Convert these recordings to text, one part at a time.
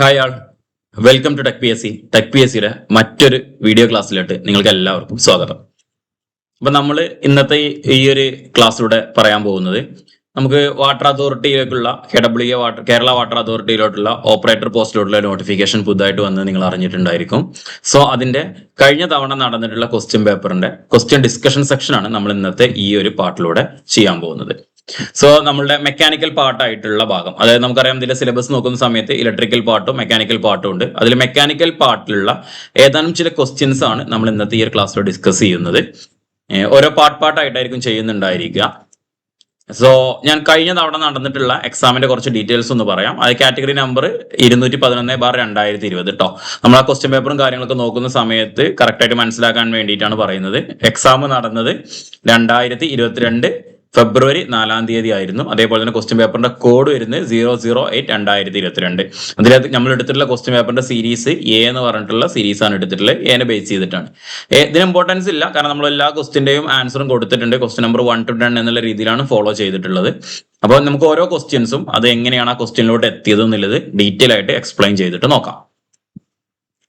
Hi all, welcome to tech P S C. Tech P S സിയുടെ മറ്റൊരു video ക്ലാസ്സിലോട്ട് നിങ്ങൾക്ക് എല്ലാവർക്കും സ്വാഗതം. അപ്പൊ നമ്മൾ ഇന്നത്തെ ഈ ഒരു ക്ലാസ്സിലൂടെ പറയാൻ പോകുന്നത് നമുക്ക് വാട്ടർ അതോറിറ്റിയിലേക്കുള്ള കേരള വാട്ടർ അതോറിറ്റിയിലോട്ടുള്ള ഓപ്പറേറ്റർ പോസ്റ്റിലോട്ടുള്ള നോട്ടിഫിക്കേഷൻ പുതുതായിട്ട് വന്ന് നിങ്ങൾ അറിഞ്ഞിട്ടുണ്ടായിരിക്കും. സോ അതിന്റെ കഴിഞ്ഞ തവണ നടന്നിട്ടുള്ള ക്വസ്റ്റ്യൻ പേപ്പറിന്റെ ക്വസ്റ്റ്യൻ ഡിസ്കഷൻ സെക്ഷനാണ് നമ്മൾ ഇന്നത്തെ ഈ ഒരു പാർട്ടിലൂടെ ചെയ്യാൻ പോകുന്നത്. സോ നമ്മളുടെ മെക്കാനിക്കൽ പാർട്ടായിട്ടുള്ള ഭാഗം, അതായത് നമുക്കറിയാം ഇതിന്റെ സിലബസ് നോക്കുന്ന സമയത്ത് ഇലക്ട്രിക്കൽ പാർട്ടും മെക്കാനിക്കൽ പാർട്ടും ഉണ്ട്. അതിൽ മെക്കാനിക്കൽ പാർട്ടിലുള്ള ഏതാനും ചില ക്വസ്റ്റ്യൻസ് ആണ് നമ്മൾ ഇന്നത്തെ ഈ ഒരു ക്ലാസ്സിൽ ഡിസ്കസ് ചെയ്യുന്നത്. ഓരോ പാർട്ടായിട്ടായിരിക്കും ചെയ്യുന്നുണ്ടായിരിക്കുക. സോ ഞാൻ കഴിഞ്ഞ തവണ നടന്നിട്ടുള്ള എക്സാമിന്റെ കുറച്ച് ഡീറ്റെയിൽസ് ഒന്ന് പറയാം. അത് കാറ്റഗറി നമ്പർ 211/2020 കേട്ടോ. നമ്മൾ ആ ക്വസ്റ്റ്യൻ പേപ്പറും കാര്യങ്ങളൊക്കെ നോക്കുന്ന സമയത്ത് കറക്റ്റായിട്ട് മനസ്സിലാക്കാൻ വേണ്ടിയിട്ടാണ് പറയുന്നത്. എക്സാം നടന്നത് 2022 ഫെബ്രുവരി 4 ആയിരുന്നു. അതേപോലെ തന്നെ ക്വസ്റ്റ്യൻ പേപ്പറിന്റെ കോഡ് വരുന്നത് 008/2022. അതിനകത്ത് നമ്മൾ എടുത്തിട്ടുള്ള ക്വസ്റ്റ്യൻ പേപ്പറിന്റെ സീരീസ് എ എന്ന് പറഞ്ഞിട്ടുള്ള സീരീസ് ആണ് എടുത്തിട്ടുള്ളത്. എനെ ബേസ് ചെയ്തിട്ടാണ്. ഇതിന് ഇമ്പോർട്ടൻസ് ഇല്ല, കാരണം നമ്മൾ എല്ലാ ക്വസ്റ്റ്യന്റെയും ആൻസറും കൊടുത്തിട്ടുണ്ട്. ക്വസ്റ്റ്യൻ നമ്പർ 1 to 10 എന്നുള്ള രീതിയിലാണ് ഫോളോ ചെയ്തിട്ടുള്ളത്. അപ്പോൾ നമുക്ക് ഓരോ ക്വസ്റ്റ്യൻസും അത് എങ്ങനെയാണ് ആ ക്വസ്റ്റ്യനിലോട്ട് എത്തിയത് എന്നുള്ളത് ഡീറ്റെയിൽ ആയിട്ട് എക്സ്പ്ലെയിൻ ചെയ്തിട്ട് നോക്കാം.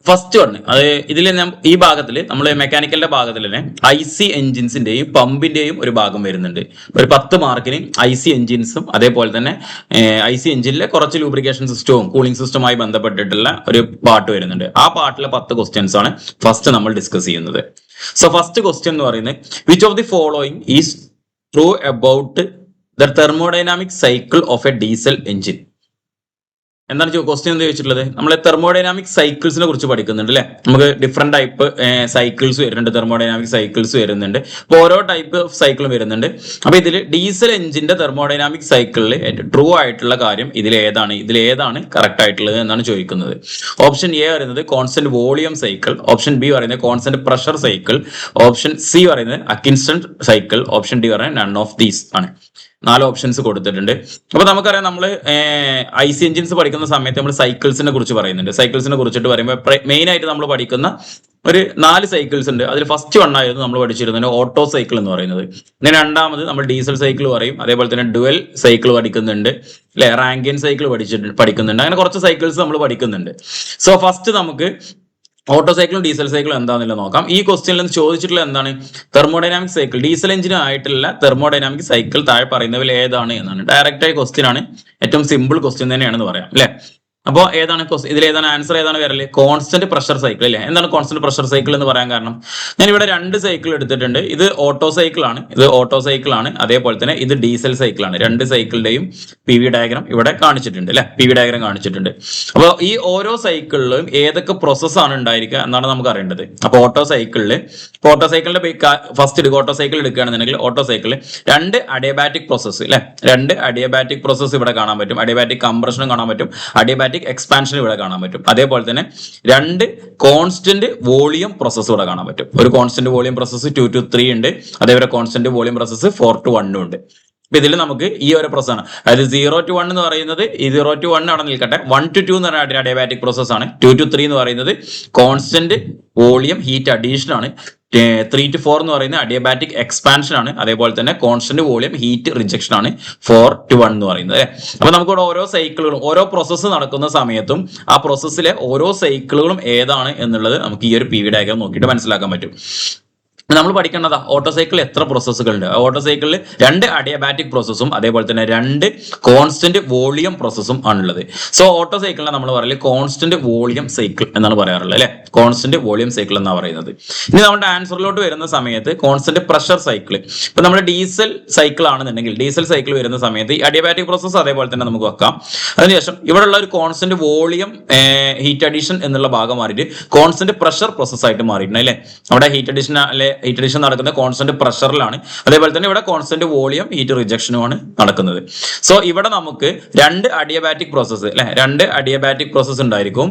ഫസ്റ്റ് വൺ, അത് ഇതിൽ ഈ ഭാഗത്തിൽ നമ്മൾ മെക്കാനിക്കലിന്റെ ഭാഗത്തിൽ തന്നെ IC എഞ്ചിൻസിന്റെയും പമ്പിന്റെയും ഒരു ഭാഗം വരുന്നുണ്ട്. ഒരു 10 മാർക്കിന് IC എഞ്ചിൻസും അതേപോലെ തന്നെ IC എഞ്ചിനിലെ കുറച്ച് ലൂബ്രിക്കേഷൻ സിസ്റ്റവും കൂളിംഗ് സിസ്റ്റവുമായി ബന്ധപ്പെട്ടിട്ടുള്ള ഒരു പാർട്ട് വരുന്നുണ്ട്. ആ പാർട്ടിലെ 10 ക്വസ്റ്റ്യൻസ് ആണ് ഫസ്റ്റ് നമ്മൾ ഡിസ്കസ് ചെയ്യുന്നത്. സോ ഫസ്റ്റ് ക്വസ്റ്റ്യൻ എന്ന് പറയുന്നത്, which of the following is true about the thermodynamic cycle of A diesel engine? എന്താണ് ക്വസ്റ്റ്യൻ എന്ന് ചോദിച്ചിട്ടുള്ളത്? നമ്മൾ തെർമോഡൈനാമിക് സൈക്കിൾസിനെ കുറിച്ച് പഠിക്കുന്നുണ്ട് അല്ലെ. നമുക്ക് ഡിഫറെന്റ് ടൈപ്പ് സൈക്കിൾസ് വരുന്നുണ്ട്, തെർമോഡൈനാമിക് സൈക്കിൾസ് വരുന്നുണ്ട്. അപ്പോൾ ഓരോ ടൈപ്പ് ഓഫ് സൈക്കിളും വരുന്നുണ്ട്. അപ്പൊ ഇതിൽ ഡീസൽ എഞ്ചിന്റെ തെർമോഡൈനാമിക് സൈക്കിളിൽ ട്രൂ ആയിട്ടുള്ള കാര്യം ഇതിൽ ഏതാണ് കറക്റ്റ് ആയിട്ടുള്ളത് എന്നാണ് ചോദിക്കുന്നത്. ഓപ്ഷൻ എ പറയുന്നത് constant volume cycle, option B പറയുന്നത് constant pressure cycle, option C പറയുന്നത് അക്കിൻസ്റ്റന്റ് സൈക്കിൾ, ഓപ്ഷൻ ഡി പറയുന്നത് നൺ ഓഫ് ദീസ് ആണ്. 4 ഓപ്ഷൻസ് കൊടുത്തിട്ടുണ്ട്. അപ്പൊ നമുക്കറിയാം, നമ്മൾ IC എഞ്ചിൻസ് പഠിക്കുന്ന സമയത്ത് നമ്മൾ സൈക്കിൾസിനെ കുറിച്ച് പറയുന്നുണ്ട്. സൈക്കിൾസിനെ കുറിച്ചിട്ട് പറയുമ്പോൾ മെയിൻ ആയിട്ട് നമ്മൾ പഠിക്കുന്ന ഒരു 4 സൈക്കിൾസ് ഉണ്ട്. അതിൽ ഫസ്റ്റ് വൺ ആയിരുന്നു നമ്മൾ പഠിച്ചിരുന്നത് ഓട്ടോ സൈക്കിൾ എന്ന് പറയുന്നത്. പിന്നെ രണ്ടാമത് നമ്മൾ ഡീസൽ സൈക്കിൾ പറയും. അതേപോലെ തന്നെ ഡുവൽ സൈക്കിൾ പഠിക്കുന്നുണ്ട് അല്ലെ, റാങ്കിൻ സൈക്കിൾ പഠിക്കുന്നുണ്ട്. അങ്ങനെ കുറച്ച് സൈക്കിൾസ് നമ്മൾ പഠിക്കുന്നുണ്ട്. സോ ഫസ്റ്റ് നമുക്ക് ഓട്ടോ സൈക്കിളും ഡീസൽ സൈക്കിളും എന്താണെന്നില്ല നോക്കാം. ഈ ക്വസ്റ്റ്യനിൽ നിന്ന് ചോദിച്ചിട്ടുള്ള എന്താണ്? തെർമോഡൈനാമിക് സൈക്കിൾ, ഡീസൽ എഞ്ചിന് ആയിട്ടുള്ള തെർമോഡൈനാമിക് സൈക്കിൾ താഴെ പറയുന്നവയിൽ ഏതാണ് എന്നാണ്. ഡയറക്റ്റ് ആയി ക്വസ്റ്റ്യൻ ആണ്, ഏറ്റവും സിമ്പിൾ ക്വസ്റ്റ്യൻ തന്നെയാണെന്ന് പറയാം അല്ലെ. അപ്പോൾ ഏതാണ് ഇതിൽ ഏതാണ് ആൻസർ ഏതാണ് വരല്? കോൺസ്റ്റന്റ് പ്രഷർ സൈക്കിൾ അല്ലേ. എന്താണ് കോൺസ്റ്റന്റ് പ്രഷർ സൈക്കിൾ എന്ന് പറയാൻ കാരണം? ഞാൻ ഇവിടെ 2 സൈക്കിൾ എടുത്തിട്ടുണ്ട്. ഇത് ഓട്ടോ സൈക്കിൾ ആണ്, അതേപോലെ തന്നെ ഇത് ഡീസൽ സൈക്കിൾ ആണ്. 2 സൈക്കിളിന്റെയും PV ഡയഗ്രാം ഇവിടെ കാണിച്ചിട്ടുണ്ട് അല്ലെ, PV ഡയഗ്രാം കാണിച്ചിട്ടുണ്ട്. അപ്പോൾ ഈ ഓരോ സൈക്കിളിലും ഏതൊക്കെ പ്രോസസ് ആണ് ഉണ്ടായിരിക്കുക എന്നാണ് നമുക്ക് അറിയേണ്ടത്. അപ്പോൾ ഓട്ടോ സൈക്കിളിന്റെ ഫസ്റ്റ് ഓട്ടോ സൈക്കിൾ എടുക്കുകയാണെന്നുണ്ടെങ്കിൽ ഓട്ടോ സൈക്കിളിൽ 2 അഡിയബാറ്റിക് പ്രോസസ് അല്ലെ, 2 അഡിയബാറ്റിക് പ്രോസസ് ഇവിടെ കാണാൻ പറ്റും. അഡിയബാറ്റിക് കംപ്രഷനും കാണാൻ പറ്റും, അഡിയബാറ്റിക് എക്സ്പാൻഷൻ ഇവിടെ കാണാൻ പറ്റും. അതേപോലെ തന്നെ 2 കോൺസ്റ്റന്റ് വോളിയം പ്രോസസ് ഇവിടെ കാണാൻ പറ്റും. ഒരു കോൺസ്റ്റന്റ് വോളിയം പ്രോസസ് 2 to 3 ഉണ്ട്, അതേപോലെ കോൺസ്റ്റന്റ് വോളിയം പ്രോസസ് 4 to 1 ഉണ്ട്. അപ്പൊ ഇതിൽ നമുക്ക് ഈ ഒരു പ്രോസസ് ആണ്, അതായത് 0 to 1 എന്ന് പറയുന്നത് 0 to 1 അവിടെ നിൽക്കട്ടെ. 1 to 2 എന്ന് പറയുന്നത് അഡിയബാറ്റിക് പ്രോസസ് ആണ്. 2 to 3 എന്ന് പറയുന്നത് കോൺസ്റ്റന്റ് വോളിയം ഹീറ്റ് അഡീഷൻ ആണ്. 3 to 4 എന്ന് പറയുന്നത് അഡിയബാറ്റിക് എക്സ്പാൻഷൻ ആണ്. അതേപോലെ തന്നെ കോൺസ്റ്റന്റ് വോളിയം ഹീറ്റ് റിജക്ഷൻ ആണ് 4 to 1 എന്ന് പറയുന്നത്. അപ്പൊ നമുക്കിവിടെ ഓരോ സൈക്കിളുകളും ഓരോ പ്രോസസ്സ് നടക്കുന്ന സമയത്തും ആ പ്രോസസ്സിലെ ഓരോ സൈക്കിളുകളും ഏതാണ് എന്നുള്ളത് നമുക്ക് ഈ ഒരു PV ഡയഗ്രാം നോക്കിയിട്ട് മനസ്സിലാക്കാൻ പറ്റും. നമ്മൾ പഠിക്കേണ്ടതാ ഓട്ടോ സൈക്കിളിൽ എത്ര പ്രോസസ്സുകൾ ഉണ്ട്. ഓട്ടോ സൈക്കിളിൽ 2 അഡിയബാറ്റിക് പ്രോസസ്സും അതേപോലെ തന്നെ 2 കോൺസ്റ്റന്റ് വോളിയം പ്രോസസ്സും ആണുള്ളത്. സോ ഓട്ടോ സൈക്കിളിനെ നമ്മൾ പറയല് കോൺസ്റ്റന്റ് വോളിയം സൈക്കിൾ എന്നാണ് പറയാറുള്ളത് അല്ലെ, കോൺസ്റ്റന്റ് വോളിയം സൈക്കിൾ എന്നാണ് പറയുന്നത്. ഇനി നമ്മുടെ ആൻസറിലോട്ട് വരുന്ന സമയത്ത് കോൺസ്റ്റന്റ് പ്രഷർ സൈക്കിൾ, ഇപ്പൊ നമ്മുടെ ഡീസൽ സൈക്കിൾ ആണെന്നുണ്ടെങ്കിൽ ഡീസൽ സൈക്കിൾ വരുന്ന സമയത്ത് ഈ അഡിയബാറ്റിക് പ്രോസസ് അതേപോലെ തന്നെ നമുക്ക് വെക്കാം. അതിനുശേഷം ഇവിടെയുള്ള ഒരു കോൺസ്റ്റന്റ് വോളിയം ഹീറ്റ് അഡീഷൻ എന്നുള്ള ഭാഗം മാറിയിട്ട് കോൺസ്റ്റന്റ് പ്രഷർ പ്രോസസ് ആയിട്ട് മാറിയിട്ടുണ്ട് അല്ലെ. അവിടെ ഹീറ്റ് അഡീഷൻ നടക്കുന്നത് കോൺസ്റ്റന്റ് പ്രഷറിലാണ്. അതേപോലെ തന്നെ ഇവിടെ കോൺസ്റ്റന്റ് വോളിയം ഹീറ്റ് റിജക്ഷനുമാണ് നടക്കുന്നത്. സോ ഇവിടെ നമുക്ക് 2 അഡിയബാറ്റിക് പ്രോസസ് അല്ലെ, 2 അഡിയബാറ്റിക് പ്രോസസ് ഉണ്ടായിരിക്കും.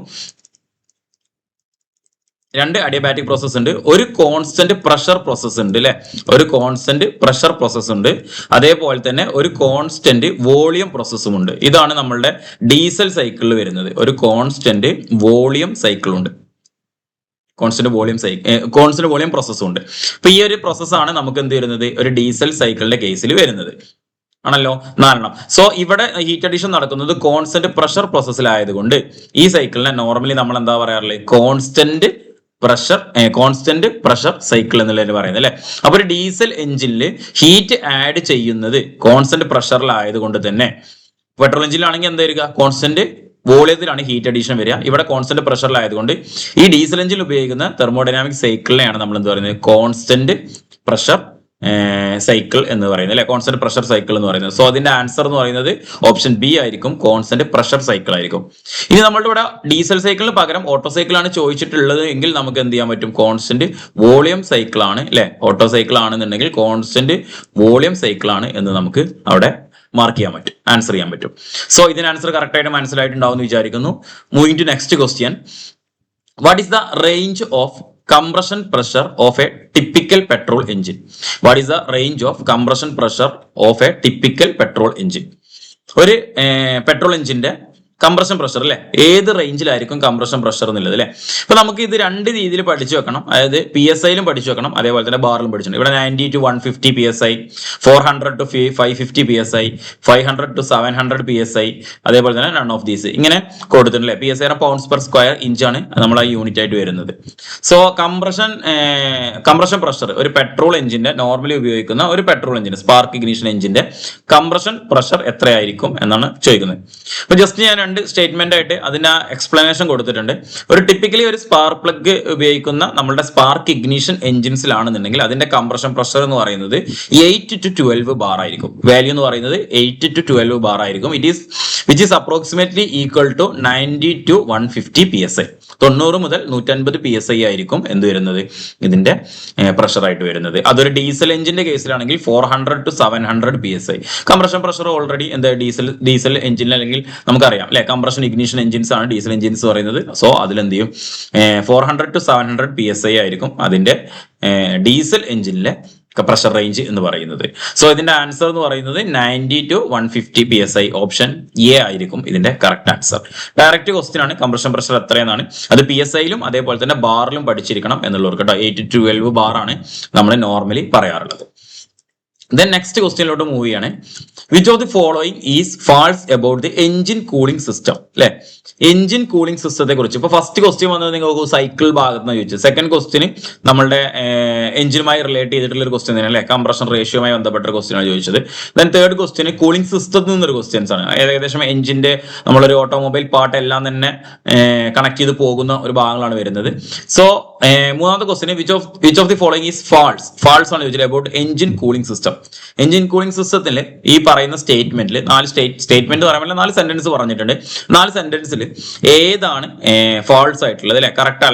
2 അഡിയബാറ്റിക് പ്രോസസ് ഉണ്ട്, ഒരു കോൺസ്റ്റന്റ് പ്രഷർ പ്രോസസ് ഉണ്ട് അല്ലെ, ഒരു കോൺസ്റ്റന്റ് പ്രഷർ പ്രോസസ് ഉണ്ട്. അതേപോലെ തന്നെ ഒരു കോൺസ്റ്റന്റ് വോളിയം പ്രോസസ്സും ഉണ്ട്. ഇതാണ് നമ്മളുടെ ഡീസൽ സൈക്കിളിൽ വരുന്നത്. ഒരു കോൺസ്റ്റന്റ് വോളിയം സൈക്കിൾ ഉണ്ട്, കോൺസ്റ്റന്റ് വോളിയം പ്രോസസ്സും ഉണ്ട്. അപ്പൊ ഈ ഒരു പ്രോസസ്സാണ് നമുക്ക് എന്ത് വരുന്നത് ഒരു ഡീസൽ സൈക്കിളിന്റെ കേസിൽ വരുന്നത്. ആണല്ലോ 4 സോ ഇവിടെ ഹീറ്റ് അഡീഷൻ നടക്കുന്നത് കോൺസ്റ്റന്റ് പ്രഷർ പ്രോസസ്സിലായതുകൊണ്ട് ഈ സൈക്കിളിനെ നോർമലി നമ്മൾ എന്താ പറയാറുള്ളത്, കോൺസ്റ്റന്റ് പ്രഷർ സൈക്കിൾ എന്നുള്ളത് പറയുന്നത് അല്ലെ. അപ്പൊ ഒരു ഡീസൽ എഞ്ചിനിൽ ഹീറ്റ് ആഡ് ചെയ്യുന്നത് കോൺസ്റ്റന്റ് പ്രഷറിലായതുകൊണ്ട് തന്നെ, പെട്രോൾ എഞ്ചിനിലാണെങ്കിൽ എന്തായിരിക്കുക, കോൺസ്റ്റന്റ് വോളിയത്തിലാണ് ഹീറ്റ് അഡീഷൻ വരിക. ഇവിടെ കോൺസ്റ്റന്റ് പ്രഷറിലായതുകൊണ്ട് ഈ ഡീസൽ എഞ്ചിനിൽ ഉപയോഗിക്കുന്ന തെർമോഡൈനാമിക് സൈക്കിളിനെയാണ് നമ്മൾ എന്ത് പറയുന്നത്, കോൺസ്റ്റന്റ് പ്രഷർ സൈക്കിൾ എന്ന് പറയുന്നത് അല്ലെ, കോൺസ്റ്റന്റ് പ്രഷർ സൈക്കിൾ എന്ന് പറയുന്നത്. സോ അതിന്റെ ആൻസർ എന്ന് പറയുന്നത് ഓപ്ഷൻ ബി ആയിരിക്കും, കോൺസ്റ്റന്റ് പ്രഷർ സൈക്കിൾ ആയിരിക്കും. ഇനി നമ്മളുടെ ഇവിടെ ഡീസൽ സൈക്കിളിന് പകരം ഓട്ടോ സൈക്കിൾ ആണ് ചോദിച്ചിട്ടുള്ളത് എങ്കിൽ നമുക്ക് എന്ത് ചെയ്യാൻ പറ്റും, കോൺസ്റ്റന്റ് വോളിയം സൈക്കിൾ ആണ് അല്ലെ. ഓട്ടോ സൈക്കിൾ ആണെന്നുണ്ടെങ്കിൽ കോൺസ്റ്റന്റ് വോളിയം സൈക്കിൾ ആണ് എന്ന് നമുക്ക് അവിടെ മാർക്ക് ചെയ്യാൻ പറ്റും, ആൻസർ ചെയ്യാൻ പറ്റും. സോ ഇതിന് ആൻസർ കറക്റ്റ് ആയിട്ട് മനസ്സിലായിട്ടുണ്ടാവും എന്ന് വിചാരിക്കുന്നു. Moving to next question. What is the range of compression pressure of a typical petrol engine? What is the range of compression pressure of a typical petrol engine? ഒരു petrol എഞ്ചിന്റെ compression pressure അല്ലെ, ഏത് റേഞ്ചിലായിരിക്കും compression pressure എന്നുള്ളത് അല്ലെ. അപ്പൊ നമുക്ക് ഇത് രണ്ട് രീതിയിൽ പഠിച്ചു വെക്കണം, അതായത് PSIയിലും പഠിച്ചു വെക്കണം, അതേപോലെ തന്നെ ബാറിലും പഠിച്ചു. ഇവിടെ 90 to 150 PSI, 400 to 550 PSI, 500 to 700 PSI, അതേപോലെ തന്നെ നൺ ഓഫ് ദീസ് ഇങ്ങനെ കൊടുത്തിട്ടുണ്ട് അല്ലെ. PSI പൗണ്ട്സ് പെർ സ്ക്വയർ ഇഞ്ചാണ് നമ്മൾ ആ യൂണിറ്റ് ആയിട്ട് വരുന്നത്. സോ കംപ്രഷൻ പ്രഷർ ഒരു പെട്രോൾ എഞ്ചിന്റെ നോർമലി ഉപയോഗിക്കുന്ന ഒരു പെട്രോൾ എഞ്ചിന്റെ സ്പാർക്ക് ഇഗ്നിഷൻ എഞ്ചിന്റെ കംപ്രഷൻ പ്രഷർ എത്രയായിരിക്കും എന്നാണ് ചോദിക്കുന്നത്. അപ്പൊ ജസ്റ്റ് ഞാൻ രണ്ട് സ്റ്റേറ്റ്മെന്റ് ആയിട്ട് അതിന് എക്സ്പ്ലനേഷൻ കൊടുത്തിട്ടുണ്ട്. ഒരു ടിപ്പിക്കലി ഒരു സ്പാർക്ക് പ്ലഗ് ഉപയോഗിക്കുന്ന നമ്മുടെ സ്പാർക്ക് ഇഗ്നിഷൻ എഞ്ചിൻസിലാണെന്നുണ്ടെങ്കിൽ അതിന്റെ കംപ്രഷൻ പ്രഷർ എന്ന് പറയുന്നത് 8 to 12 ബാർ ആയിരിക്കും. വാല്യൂ എന്ന് പറയുന്നത് 8 to 12 ബാർ ആയിരിക്കും. Which is approximately equal to 90 to 150 PSI. 90 മുതൽ 150 PSI ആയിരിക്കും എന്ത് വരുന്നത്, ഇതിന്റെ പ്രഷർ ആയിട്ട് വരുന്നത്. അതൊരു ഡീസൽ എഞ്ചിന്റെ കേസിലാണെങ്കിൽ 400 to 700 PSI. Compression pressure already എന്താ ഡീസൽ എഞ്ചിനിൽ അല്ലെങ്കിൽ നമുക്കറിയാം അല്ലെ, കംപ്രഷൻ ഇഗ്നിഷൻ എഞ്ചിൻസ് ആണ് ഡീസൽ എഞ്ചിൻസ് പറയുന്നത്. സോ അതിലെന്ത് ചെയ്യും, 400 to 700 PSI ആയിരിക്കും അതിന്റെ ഡീസൽ എഞ്ചിനിലെ പ്രഷർ റേഞ്ച് എന്ന് പറയുന്നത്. സോ ഇതിന്റെ ആൻസർ എന്ന് പറയുന്നത് 90 to 150 PSI. ഓപ്ഷൻ എ ആയിരിക്കും ഇതിന്റെ കറക്റ്റ് ആൻസർ. ഡയറക്റ്റ് ക്വസ്റ്റ്യൻ ആണ്, കംപ്രഷൻ പ്രഷർ എത്രയെന്നാണ്. അത് PSIയിലും അതേപോലെ തന്നെ ബാറിലും പഠിച്ചിരിക്കണം എന്നുള്ളവർക്ക് കേട്ടോ. 8 to 12 ബാർ ആണ് നമ്മൾ നോർമലി പറയാറുള്ളത്. Then next ക്വസ്റ്റ്യനിലോട്ട് മൂവ് ചെയ്യാണ്. Which of the following is false about the engine cooling system അല്ലെ. എഞ്ചിൻ കൂളിംഗ് സിസ്റ്റത്തെ കുറിച്ച് ഇപ്പൊ ഫസ്റ്റ് ക്വസ്റ്റ്യൻ വന്നത് നിങ്ങൾക്ക് സൈക്കിൾ ഭാഗത്ത് നിന്ന് ചോദിച്ചു. സെക്കൻഡ് ക്വസ്റ്റ്യന് നമ്മളുടെ എഞ്ചിനുമായി റിലേറ്റ് ചെയ്തിട്ടുള്ള ഒരു ക്വസ്റ്റ്യൻ തന്നെ അല്ലെ, കംപ്രഷൻ റേഷ്യോയുമായി ബന്ധപ്പെട്ട ഒരു ക്വസ്റ്റ്യൻ ആണ് ചോദിച്ചത്. ദെൻ തേർഡ് ക്വസ്റ്റ്യന് കൂളിംഗ് സിസ്റ്റത്തിൽ നിന്നൊരു ക്വസ്റ്റ്യൻസ് ആണ്. ഏകദേശം എഞ്ചിന്റെ നമ്മളൊരു ഓട്ടോമൊബൈൽ പാർട്ട് എല്ലാം തന്നെ കണക്ട് ചെയ്ത് പോകുന്ന ഒരു ഭാഗങ്ങളാണ് വരുന്നത്. സോ മൂന്നാമത്തെ ക്വസ്റ്റ്യന് which of the following is false ആണ് ചോദിച്ചത് about engine cooling system. Engine cooling സിസ്റ്റത്തിൽ ഈ പറയുന്ന സ്റ്റേറ്റ്മെന്റിൽ 4 സ്റ്റേറ്റ്മെന്റ് പറയുമ്പോൾ 4 സെന്റൻസ് പറഞ്ഞിട്ടുണ്ട്. 4 സെന്റൻസിൽ ഏതാണ് ഫാൾസ് ആയിട്ടുള്ളത് അല്ലെ, കറക്റ്റ്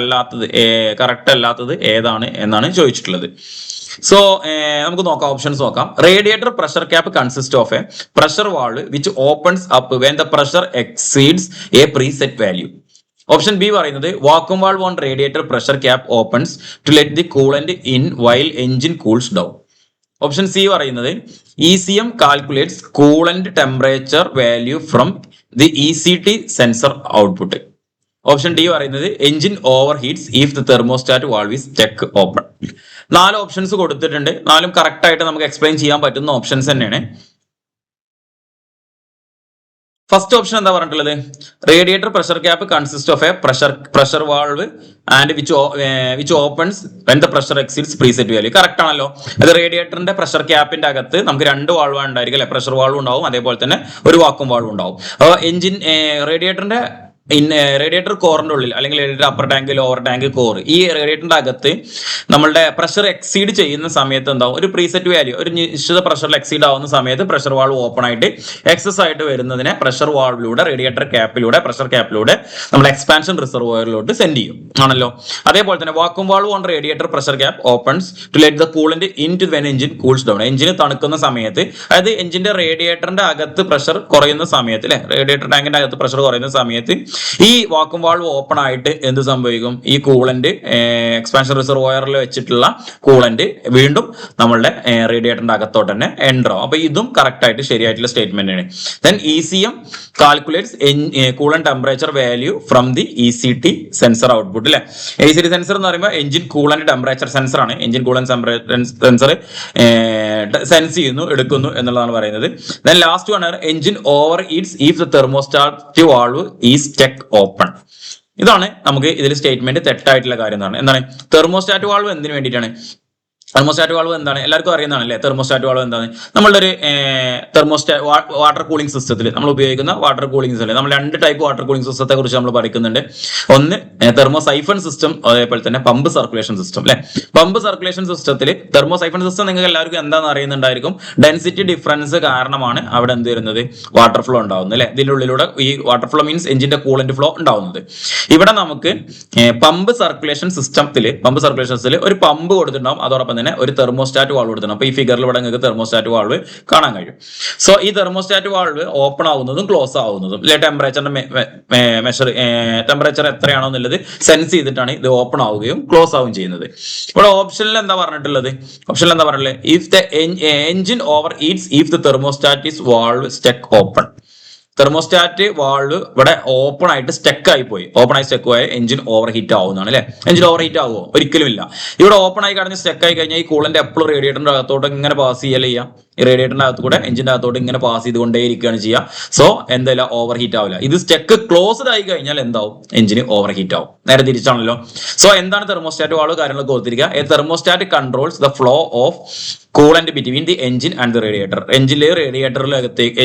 അല്ലാത്തത് ഏതാണ് എന്നാണ് ചോദിച്ചിട്ടുള്ളത്. സോ നമുക്ക് നോക്കാം, ഓപ്ഷൻസ് നോക്കാം. Radiator pressure cap consist of a pressure valve which opens up when the pressure exceeds a preset value. Option B പറയുന്നത് vacuum valve on radiator pressure cap opens to let the coolant in while engine cools down. Option C പറയുന്നത് ECM calculates coolant temperature value from the ECT sensor output. Option D പറയുന്നത് engine over heats if the thermostat valve is check open. 4 options കൊടുത്തിട്ടുണ്ട്. 4 correct ആയിട്ട് നമുക്ക് explain ചെയ്യാൻ പറ്റുന്ന options തന്നെയാണ്. First option എന്താ പറഞ്ഞിട്ടുള്ളത്, radiator pressure cap consist of a pressure valve and which opens when the pressure exceeds preset value. Correct ആണല്ലോ. അത് റേഡിയേറ്ററിന്റെ പ്രഷർ ക്യാപ്പിന്റെ അകത്ത് നമുക്ക് 2 വാൾവ് ഉണ്ടായിരിക്കും അല്ലെ, പ്രഷർ വാൾവ് ഉണ്ടാവും, അതേപോലെ തന്നെ ഒരു വാക്വം വാൾവ് ഉണ്ടാവും. അപ്പോൾ എഞ്ചിൻ റേഡിയേറ്ററിന്റെ റേഡിയേറ്റർ കോറിന്റെ ഉള്ളിൽ അല്ലെങ്കിൽ radiator upper tank lower tank core, ഈ റേഡിയേറ്ററിന്റെ അകത്ത് നമ്മളുടെ പ്രഷർ എക്സീഡ് ചെയ്യുന്ന സമയത്ത് എന്താവും, ഒരു പ്രീസെറ്റ് വാല്യൂ, ഒരു നിശ്ചിത പ്രഷറിൽ എക്സീഡ് ആവുന്ന സമയത്ത് പ്രഷർ വാൾവ് ഓപ്പൺ ആയിട്ട് എക്സസ് ആയിട്ട് വരുന്നതിനെ പ്രഷർ വാൾവിലൂടെ റേഡിയേറ്റർ ക്യാപ്പിലൂടെ പ്രഷർ ക്യാപ്പിലൂടെ നമ്മൾ എക്സ്പാൻഷൻ റിസർവോയറിലോട്ട് സെൻഡ് ചെയ്യും ആണല്ലോ. അതേപോലെ തന്നെ vacuum valve on radiator pressure cap opens to let the coolant in to when engine cools down. എഞ്ചിന് തണുക്കുന്ന സമയത്ത്, അതായത് എഞ്ചിന്റെ റേഡിയേറ്ററിന്റെ അകത്ത് പ്രഷർ കുറയുന്ന സമയത്ത് അല്ലെ, റേഡിയേറ്റർ ടാങ്കിന്റെ അകത്ത് പ്രഷർ കുറയുന്ന സമയത്ത് ഈ വാക്വം വാൾവ് ഓപ്പൺ ആയിട്ട് എന്ത് സംഭവിക്കും? ഈ കൂളന്റ് എക്സ്പാൻഷൻ റിസർവോയറിൽ വെച്ചിട്ടുള്ള കൂളന്റ് വീണ്ടും നമ്മളുടെ റേഡിയേറ്ററിന്റെ അകത്തോട്ട് തന്നെ എൻ്റർ ആവും. അപ്പൊ ഇതും കറക്റ്റ് ആയിട്ട് ശരിയായിട്ടുള്ള സ്റ്റേറ്റ്മെന്റ് ആണ്. Then ECM calculates coolant temperature value from the ECT sensor output അല്ലെ. ECT സെൻസർ എന്ന് പറയുമ്പോൾ എഞ്ചിൻ കൂളന്റ് ടെമ്പറേച്ചർ സെൻസർ ആണ്. എഞ്ചിൻ കൂളന്റ് സെൻസർ സെൻസ് ചെയ്യുന്നു, എടുക്കുന്നു എന്നുള്ളതാണ് പറയുന്നത്. Then last one engine over Eats if the thermostat valve is check open. ഇതാണ് നമുക്ക് ഇതിൽ സ്റ്റേറ്റ്മെന്റ് തെറ്റായിട്ടുള്ള കാര്യം. എന്താണ് തെർമോസ്റ്റാറ്റ് വാൾവ് എന്തിനു വേണ്ടിയിട്ടാണ്? തെർമോസ്റ്റാറ്റ് വാൾവ് എന്താണ്? എല്ലാവർക്കും അറിയുന്നതാണ് അല്ലേ. തെർമോസ്റ്റാറ്റ് വാൾവ് എന്താണ്? നമ്മളുടെ ഒരു വാട്ടർ കൂളിംഗ് സിസ്റ്റത്തിൽ നമ്മൾ ഉപയോഗിക്കുന്ന വാട്ടർ കൂളിംഗ് സിസ്റ്റം, നമ്മൾ 2 ടൈപ്പ് വാട്ടർ കൂളിംഗ് സിസ്റ്റത്തെ കുറിച്ച് നമ്മൾ പഠിക്കുന്നുണ്ട്. ഒന്ന് തെർമോസൈഫൺ സിസ്റ്റം, അതേപോലെ തന്നെ പമ്പ് സർക്കുലേഷൻ സിസ്റ്റം അല്ലെ. പമ്പ് സർക്കുലേഷൻ സിസ്റ്റത്തിൽ തെർമോസൈഫൺ സിസ്റ്റം നിങ്ങൾക്ക് എല്ലാവർക്കും എന്താണെന്ന് അറിയുന്നുണ്ടായിരിക്കും. ഡെൻസിറ്റി ഡിഫറൻസ് കാരണമാണ് അവിടെ എന്ത് വരുന്നത്? വാട്ടർ ഫ്ലോ ഉണ്ടാവുന്നത് അല്ലെ. ഇതിന്റെ ഉള്ളിലൂടെ ഈ വാട്ടർ ഫ്ലോ മീൻസ് എഞ്ചിന്റെ കൂളന്റ് ഫ്ലോ ഉണ്ടാവുന്നത്. ഇവിടെ നമുക്ക് പമ്പ് സർക്കുലേഷൻ സിസ്റ്റത്തിൽ ഒരു പമ്പ് കൊടുത്തിട്ടുണ്ടാവും, അതോടൊപ്പം തന്നെ ഒരു തെർമോസ്റ്റാറ്റ് വാൾവ് കൊടുത്തിട്ടുണ്ട്. അപ്പൊ ഈ ഫിഗറിൽ ഇവിടെ നിങ്ങൾക്ക് തെർമോസ്റ്റാറ്റ് വാൾവ് കാണാൻ കഴിയും. സോ ഈ തെർമോസ്റ്റാറ്റ് വാൾവ് ഓപ്പൺ ആവുന്നതും ക്ലോസ് ആവുന്നതും ടെമ്പറേച്ചർ എത്രയാണോ എന്നുള്ളത് സെൻസ് ചെയ്തിട്ടാണ് ഇത് ഓപ്പൺ ആവുകയും ക്ലോസ് ആവുകയും ചെയ്യുന്നത്. ഇവിടെ ഓപ്ഷനിൽ എന്താ പറഞ്ഞിട്ടുള്ളത്? If the engine over Eats if the thermostat is valve stuck open. Thermostat valve ഇവിടെ ഓപ്പൺ ആയിട്ട് സ്റ്റക്ക് ആയി സ്റ്റക്ക് ആയി എഞ്ചിൻ ഓവർ ഹീറ്റ് ആവുന്നതാണ് അല്ലെ. എഞ്ചിൻ ഓവർ ഹീറ്റ് ആവുമോ? ഒരിക്കലും ഇല്ല. ഇവിടെ ഓപ്പൺ ആയി കഴിഞ്ഞ് സ്റ്റക്ക് ആയി കഴിഞ്ഞാൽ ഈ കൂളന്റ് എപ്പോഴും റേഡിയേറ്ററിന്റെ അകത്തോട്ട് ഇങ്ങനെ പാസ് ചെയ്യാം. ഈ റേഡിയേറ്ററിന്റെ അകത്ത് കൂടെ എഞ്ചിന്റെ അകത്തോട്ട് ഇങ്ങനെ പാസ് ചെയ്തുകൊണ്ടേ ഇരിക്കുകയാണ് ചെയ്യുക. സോ എന്തായാലും ഓവർ ഹീറ്റ് ആവില്ല. ഇത് സ്റ്റക്ക് ക്ലോസ്ഡ് ആയി കഴിഞ്ഞാൽ എന്താവും? എഞ്ചിന് ഓവർ ഹീറ്റ് ആവും. നേരെ തിരിച്ചാണല്ലോ. സോ എന്താണ് തെർമോസ്റ്റാറ്റ് വാൾവ്? കാര്യങ്ങളൊക്കെ ഓർത്തിരിക്കുക. A thermostat controls the flow of coolant between the engine and the radiator.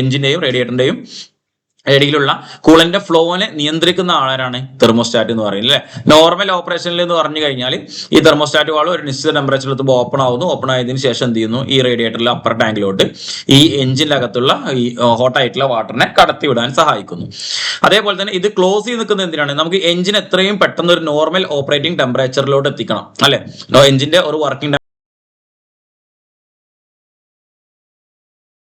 എഞ്ചിന്റെയും റേഡിയേറ്ററിന്റെയും ഇടയിലുള്ള കൂളന്റെ ഫ്ലോനെ നിയന്ത്രിക്കുന്ന ആളാണ് തെർമോസ്റ്റാറ്റ് എന്ന് പറയുന്നത് അല്ലെ. നോർമൽ ഓപ്പറേഷനിൽ എന്ന് പറഞ്ഞു കഴിഞ്ഞാൽ ഈ തെർമോസ്റ്റാറ്റ് വാൾവ് ഒരു നിശ്ചിത ടെമ്പറേച്ചറിൽ എത്തുമ്പോൾ ഓപ്പൺ ആവുന്നു. ഓപ്പൺ ആയതിനു ശേഷം എന്ത് ചെയ്യുന്നു? ഈ റേഡിയേറ്ററിലെ അപ്പർ ടാങ്കിലോട്ട് ഈ എഞ്ചിന്റെ അകത്തുള്ള ഈ ഹോട്ട് ആയിട്ടുള്ള വാട്ടറിനെ കടത്തിവിടാൻ സഹായിക്കുന്നു. അതേപോലെ തന്നെ ഇത് ക്ലോസ് ചെയ്ത് നിൽക്കുന്നത് എന്തിനാണ്? നമുക്ക് എഞ്ചിൻ എത്രയും പെട്ടെന്ന് ഒരു നോർമൽ ഓപ്പറേറ്റിംഗ് ടെമ്പറേച്ചറിലോട്ട് എത്തിക്കണം അല്ലെ. എഞ്ചിന്റെ ഒരു വർക്കിംഗ്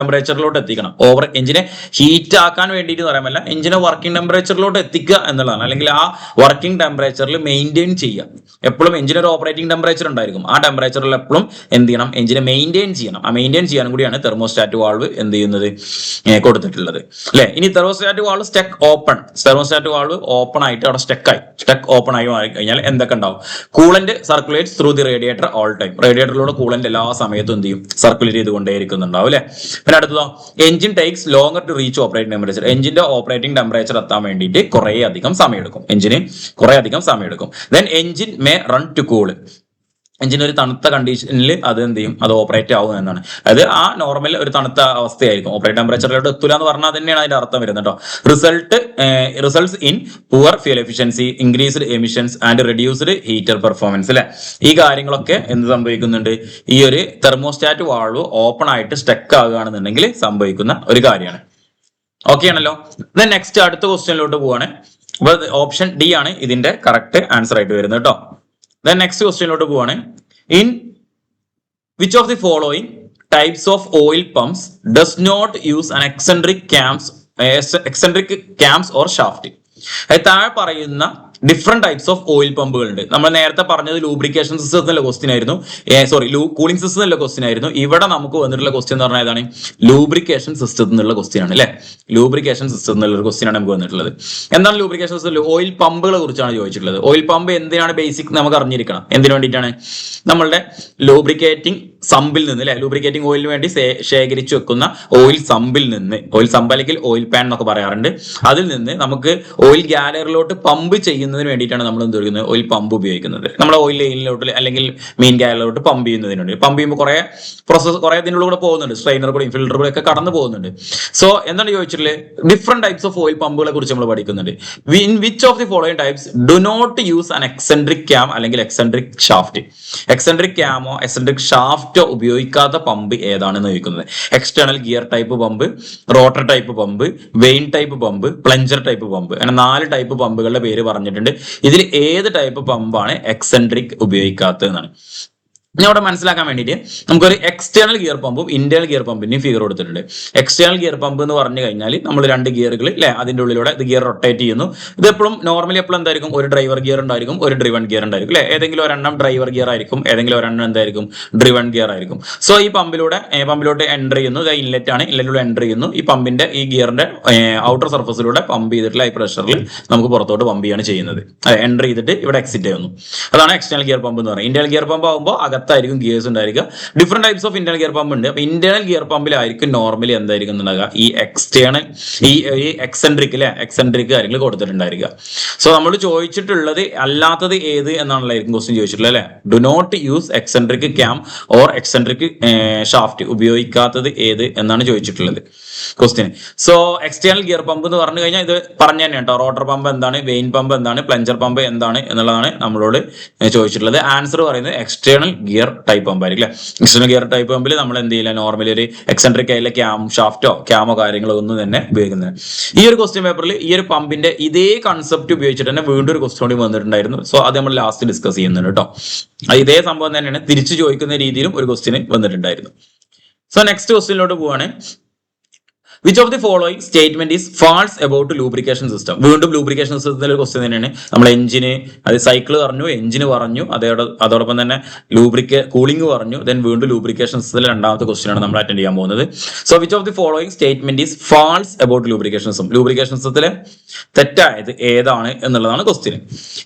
ടെമ്പറേച്ചറിലോട്ട് എത്തിക്കണം. ഓവർ എഞ്ചിനെ ഹീറ്റ് ആക്കാൻ വേണ്ടിയിട്ട് പറയാമല്ല, എഞ്ചിനെ വർക്കിംഗ് ടെമ്പറേച്ചറിലോട്ട് എത്തിക്കുക എന്നുള്ളതാണ്. അല്ലെങ്കിൽ ആ വർക്കിംഗ് ടെമ്പറേച്ചറിൽ മെയിൻറ്റെയിൻ ചെയ്യുക. എപ്പോഴും എഞ്ചിന് ഒരു ഓപ്പറേറ്റിംഗ് ടെമ്പറേച്ചർ ഉണ്ടായിരിക്കും. ആ ടെമ്പറേച്ചറിൽ എപ്പോഴും എന്ത് ചെയ്യണം? എഞ്ചിനെ മെയിൻറ്റെയിൻ ചെയ്യണം. ആ മെയിൻറ്റെയിൻ ചെയ്യാനും കൂടിയാണ് തെർമോസ്റ്റാറ്റ് വാൾവ് എന്ത് ചെയ്യുന്നത്? കൊടുത്തിട്ടുള്ളത് അല്ലെ. ഇനി thermostat valve stuck open. Thermostat valve open ആയിട്ട് അവിടെ സ്റ്റക്ക് ഓപ്പൺ ആയി മാറി കഴിഞ്ഞാൽ എന്തൊക്കെ ഉണ്ടാവും? Coolant circulates through the radiator all time. റേഡിയേറ്ററിലൂടെ കൂളന്റ് എല്ലാ സമയത്തും എന്ത് ചെയ്യും? സർക്കുലേറ്റ് ചെയ്തുകൊണ്ടേയിരിക്കുന്നുണ്ടാവും അല്ലെ. പിന്നെ അടുത്തതോ engine takes longer to reach operating temperature. എഞ്ചിന്റെ ഓപ്പറേറ്റിംഗ് ടെമ്പറേച്ചർ എത്താൻ വേണ്ടിയിട്ട് കുറെ അധികം സമയം എടുക്കും. Then engine may run to cool. Engine ഒരു തണുത്ത കണ്ടീഷനിൽ അത് എന്ത് ചെയ്യും? അത് ഓപ്പറേറ്റ് ആവും എന്നാണ്. അത് ആ നോർമൽ ഒരു തണുത്ത അവസ്ഥയായിരിക്കും. ഓപ്പറേറ്റ് ടെമ്പറേച്ചറിലോട്ട് എത്തൂല എന്ന് പറഞ്ഞാൽ തന്നെയാണ് അതിന്റെ അർത്ഥം വരുന്നത് കേട്ടോ. Results in poor fuel efficiency, increased emissions and reduced heater performance അല്ലെ. ഈ കാര്യങ്ങളൊക്കെ എന്ത് സംഭവിക്കുന്നുണ്ട്? ഈ ഒരു തെർമോസ്റ്റാറ്റ് വാൾവ് ഓപ്പൺ ആയിട്ട് സ്റ്റക്ക് ആകുകയാണെന്നുണ്ടെങ്കിൽ സംഭവിക്കുന്ന ഒരു കാര്യമാണ്. ഓക്കെ ആണല്ലോ. നെക്സ്റ്റ് അടുത്ത ക്വസ്റ്റ്യനിലോട്ട് പോവാണ്. അപ്പൊ ഓപ്ഷൻ ഡി ആണ് ഇതിന്റെ കറക്റ്റ് ആൻസർ ആയിട്ട് വരുന്നത് കേട്ടോ. നെക്സ്റ്റ് ക്വസ്റ്റ്യനിലോട്ട് പോവാണ്. In which of the following types of oil pumps does not use an eccentric cams or shaft? താഴെ പറയുന്ന ഡിഫറെന്റ് ടൈപ്സ് ഓഫ് ഓയിൽ പമ്പുകൾ ഉണ്ട്. നമ്മൾ നേരത്തെ പറഞ്ഞത് ലൂബ്രിക്കേഷൻ സിസ്റ്റത്തിനുള്ള ക്വസ്റ്റ്യൻ ആയിരുന്നു. കൂളിംഗ് സിസ്റ്റത്തിനുള്ള ക്വസ്റ്റ്യൻ ആയിരുന്നു. ഇവിടെ നമുക്ക് വന്നിട്ടുള്ള ക്വസ്റ്റ്യൻ എന്ന് പറഞ്ഞാൽ ഏതാണ്? ലൂബ്രിക്കേഷൻ സിസ്റ്റത്തിൽ നിന്നുള്ള ക്വസ്റ്റ്യൻ ആണ് അല്ലെ. ലൂബ്രിക്കേഷൻ സിസ്റ്റത്തിൽ നിന്നുള്ള ക്വസ്റ്റ്യൻ ആണ് നമുക്ക് വന്നിട്ടുള്ളത്. എന്താണ് ലൂബ്രിക്കേഷൻ സിസ്റ്റം? ഓയിൽ പമ്പുകളെ കുറിച്ചാണ് ചോദിച്ചിട്ടുള്ളത്. ഓയിൽ പമ്പ് എന്തിനാണ് ബേസിക് നമുക്ക് അറിഞ്ഞിരിക്കണം. എന്തിനു വേണ്ടിയിട്ടാണ്? നമ്മളുടെ ലൂബ്രിക്കേറ്റിംഗ് സമ്പിൽ നിന്ന് അല്ലെ, ലൂബ്രിക്കേറ്റിംഗ് ഓയിലിന് വേണ്ടി ശേഖരിച്ചു വെക്കുന്ന ഓയിൽ സമ്പിൽ നിന്ന്, ഓയിൽ സമ്പ് അല്ലെങ്കിൽ ഓയിൽ പാൻ എന്നൊക്കെ പറയാറുണ്ട്, അതിൽ നിന്ന് നമുക്ക് ഓയിൽ ഗാലറിയിലോട്ട് പമ്പ് ചെയ്യുന്നതിന് വേണ്ടിയിട്ടാണ് നമ്മൾ എന്ത് ചെയ്യുന്നത്? ഓയിൽ പമ്പ് ഉപയോഗിക്കുന്നത്. നമ്മൾ ഓയിൽ ലൈനിലോട്ട് അല്ലെങ്കിൽ മെയിൻ ഗാലറിയിലോട്ട് പമ്പ് ചെയ്യുന്നതിന് വേണ്ടി. പമ്പ് ചെയ്യുമ്പോൾ കുറെ ഇതിനുള്ള കൂടെ പോകുന്നുണ്ട്, സ്ട്രെയിനർ കൂടെ ഫിൽറ്റർ കൂടെ ഒക്കെ കടന്നു പോകുന്നുണ്ട്. സോ എന്താണ് ചോദിച്ചിട്ടുള്ളത്? ഡിഫറെന്റ് ടൈപ്സ് ഓഫ് ഓയിൽ പമ്പുകളെ കുറിച്ച് നമ്മൾ പഠിക്കുന്നുണ്ട്. In which of the following types do not use an eccentric cam അല്ലെങ്കിൽ എക്സെൻട്രിക് ഷാഫ്റ്റ്? എക്സെൻട്രിക് ക്യാമോ എക്സെൻട്രിക് ഷാഫ്റ്റോ ഉപയോഗിക്കാത്ത പമ്പ് ഏതാണെന്ന് ചോദിക്കുന്നത്. External gear type pump, rotor type pump, vane type pump, plunger type pump, അങ്ങനെ 4 ടൈപ്പ് പമ്പുകളുടെ പേര് പറഞ്ഞിട്ടുണ്ട്. ഇതിൽ ഏത് ടൈപ്പ് പമ്പാണ് എക്സെൻട്രിക് ഉപയോഗിക്കാത്തതെന്നാണ്. ഞാൻ അവിടെ മനസ്സിലാക്കാൻ വേണ്ടിയിട്ട് നമുക്കൊരു എക്സ്റ്റേണൽ ഗിയർ പമ്പും ഇന്റേണൽ ഗിയർ പമ്പിന്റെയും ഫിഗർ കൊടുത്തിട്ടുണ്ട്. എക്സ്റ്റേണൽ ഗിയർ പമ്പ് എന്ന് പറഞ്ഞു കഴിഞ്ഞാൽ നമ്മൾ 2 ഗിയറുകൾ അല്ലെ അതിന്റെ ഉള്ളിലൂടെ ഇത് ഗിയർ റൊട്ടേറ്റ് ചെയ്യുന്നു. ഇത് എപ്പോഴും നോർമലി എപ്പോഴും എന്തായിരിക്കും, ഒരു ഡ്രൈവർ ഗിയർ ഉണ്ടായിരിക്കും, ഒരു ഡ്രിവൺ ഗിയർ ഉണ്ടായിരിക്കും അല്ലെ. ഏതെങ്കിലും ഒരെണ്ണം ഡ്രൈവർ ഗിയർ ആയിരിക്കും, ഏതെങ്കിലും ഒരെണ്ണം എന്തായിരിക്കും, ഡ്രിവൺ ഗിയർ ആയിരിക്കും. സോ ഈ പമ്പിലോട്ട് എൻ്റർ ചെയ്യുന്നു. ഇത് ഇൻലെറ്റ് ആണ്, ഇൻലെറ്റിലൂടെ എൻ്റർ ചെയ്യുന്നു. ഈ പമ്പിന്റെ ഈ ഗിയറിന്റെ ഔട്ടർ സർഫസിലൂടെ പമ്പ് ചെയ്തിട്ടുള്ള ഹൈ പ്രഷറിൽ നമുക്ക് പുറത്തോട്ട് പമ്പ് ചെയ്യാണ് ചെയ്യുന്നത്. എൻ്റർ ചെയ്തിട്ട് ഇവിടെ എക്സിറ്റ് ചെയ്യുന്നു. അതാണ് എക്സ്റ്റേണൽ ഗിയർ പമ്പ് എന്ന് പറയുന്നത്. ഇന്റേണൽ ഗിയർ പമ്പ് ആകുമ്പോൾ അകത്തായിരിക്കും ഗിയേഴ്സ് ഉണ്ടായിരിക്കുക. Different types of internal gear pump ഉണ്ട്. അപ്പൊ ഇന്റേണൽ ഗിയർ പമ്പിലായിരിക്കും നോർമലി എന്തായിരിക്കും ഉണ്ടാകുക, ഈ എക്സ്റ്റേണൽ ഈ എക്സെൻട്രിക് കാര്യങ്ങൾ കൊടുത്തിട്ടുണ്ടായിരിക്കുക. സോ നമ്മൾ ചോദിച്ചിട്ടുള്ളത് അല്ലാത്തത് ഏത് എന്നാണല്ലായിരിക്കും ക്വസ്റ്റ്യൻ ചോദിച്ചിട്ടുള്ളത് അല്ലെ. Do not use eccentric cam or eccentric shaft, ഉപയോഗിക്കാത്തത് ഏത് എന്നാണ് ചോദിച്ചിട്ടുള്ളത് question. So external gear pump എന്ന് പറഞ്ഞു കഴിഞ്ഞാൽ ഇത് പറഞ്ഞു തന്നെ കേട്ടോ. റോട്ടർ പമ്പ് എന്താണ്, വെയിൻ പമ്പ് എന്താണ്, പ്ലഞ്ചർ പമ്പ് എന്താണ് എന്നുള്ളതാണ് നമ്മളോട് ചോദിച്ചിട്ടുള്ളത്. ആൻസർ പറയുന്നത് എക്സ്റ്റേണൽ ഗിയർ ടൈപ്പ് പമ്പ് ആയിരിക്കും അല്ലെ. എക്സ്റ്റേണൽ ഗിയർ ടൈപ്പ് പമ്പിൽ നമ്മൾ എന്ത് ചെയ്യില്ല, നോർമലി ഒരു എക്സെൻട്രിക് ആയില്ല ക്യാമോ കാര്യങ്ങളോ ഒന്നും തന്നെ ഉപയോഗിക്കുന്നത്. ഈ ഒരു ക്വസ്റ്റ്യൻ പേപ്പറിൽ ഈ ഒരു പമ്പിന്റെ ഇതേ കൺസെപ്റ്റ് ഉപയോഗിച്ചിട്ട് തന്നെ വീണ്ടും ഒരു ക്വസ്റ്റ്യൻ കൂടി വന്നിട്ടുണ്ടായിരുന്നു. സോ അത് നമ്മൾ ലാസ്റ്റ് ഡിസ്കസ് ചെയ്യുന്നുണ്ട് കേട്ടോ. ഇതേ സംഭവം തന്നെയാണ് തിരിച്ചു ചോദിക്കുന്ന രീതിയിലും ഒരു ക്വസ്റ്റ്യൻ വന്നിട്ടുണ്ടായിരുന്നു. സോ നെക്സ്റ്റ് ക്വസ്റ്റ്യനിലോട്ട് പോവാണ്. Which of the following statement is false about lubrication system? വീണ്ടും ലൂബ്രിക്കേഷൻ സിസ്റ്റത്തിലെ ക്വസ്റ്റ്യൻ തന്നെയാണ്. നമ്മൾ എഞ്ചിന്, അത് സൈക്കിൾ പറഞ്ഞു, എഞ്ചിന് പറഞ്ഞു, അതോടൊപ്പം തന്നെ കൂളിംഗ് പറഞ്ഞു, ദെൻ വീണ്ടും ലൂബ്രിക്കേഷൻ സിസ്റ്റത്തിലെ രണ്ടാമത്തെ ക്വസ്റ്റ്യൻ ആണ് നമ്മൾ അറ്റൻഡ് ചെയ്യാൻ പോകുന്നത്. So which of the following statement is false about lubrication system? Lubrication സിസ്റ്റത്തിലെ തെറ്റായത് ഏതാണ് എന്നുള്ളതാണ് ക്വസ്റ്റ്യൻ.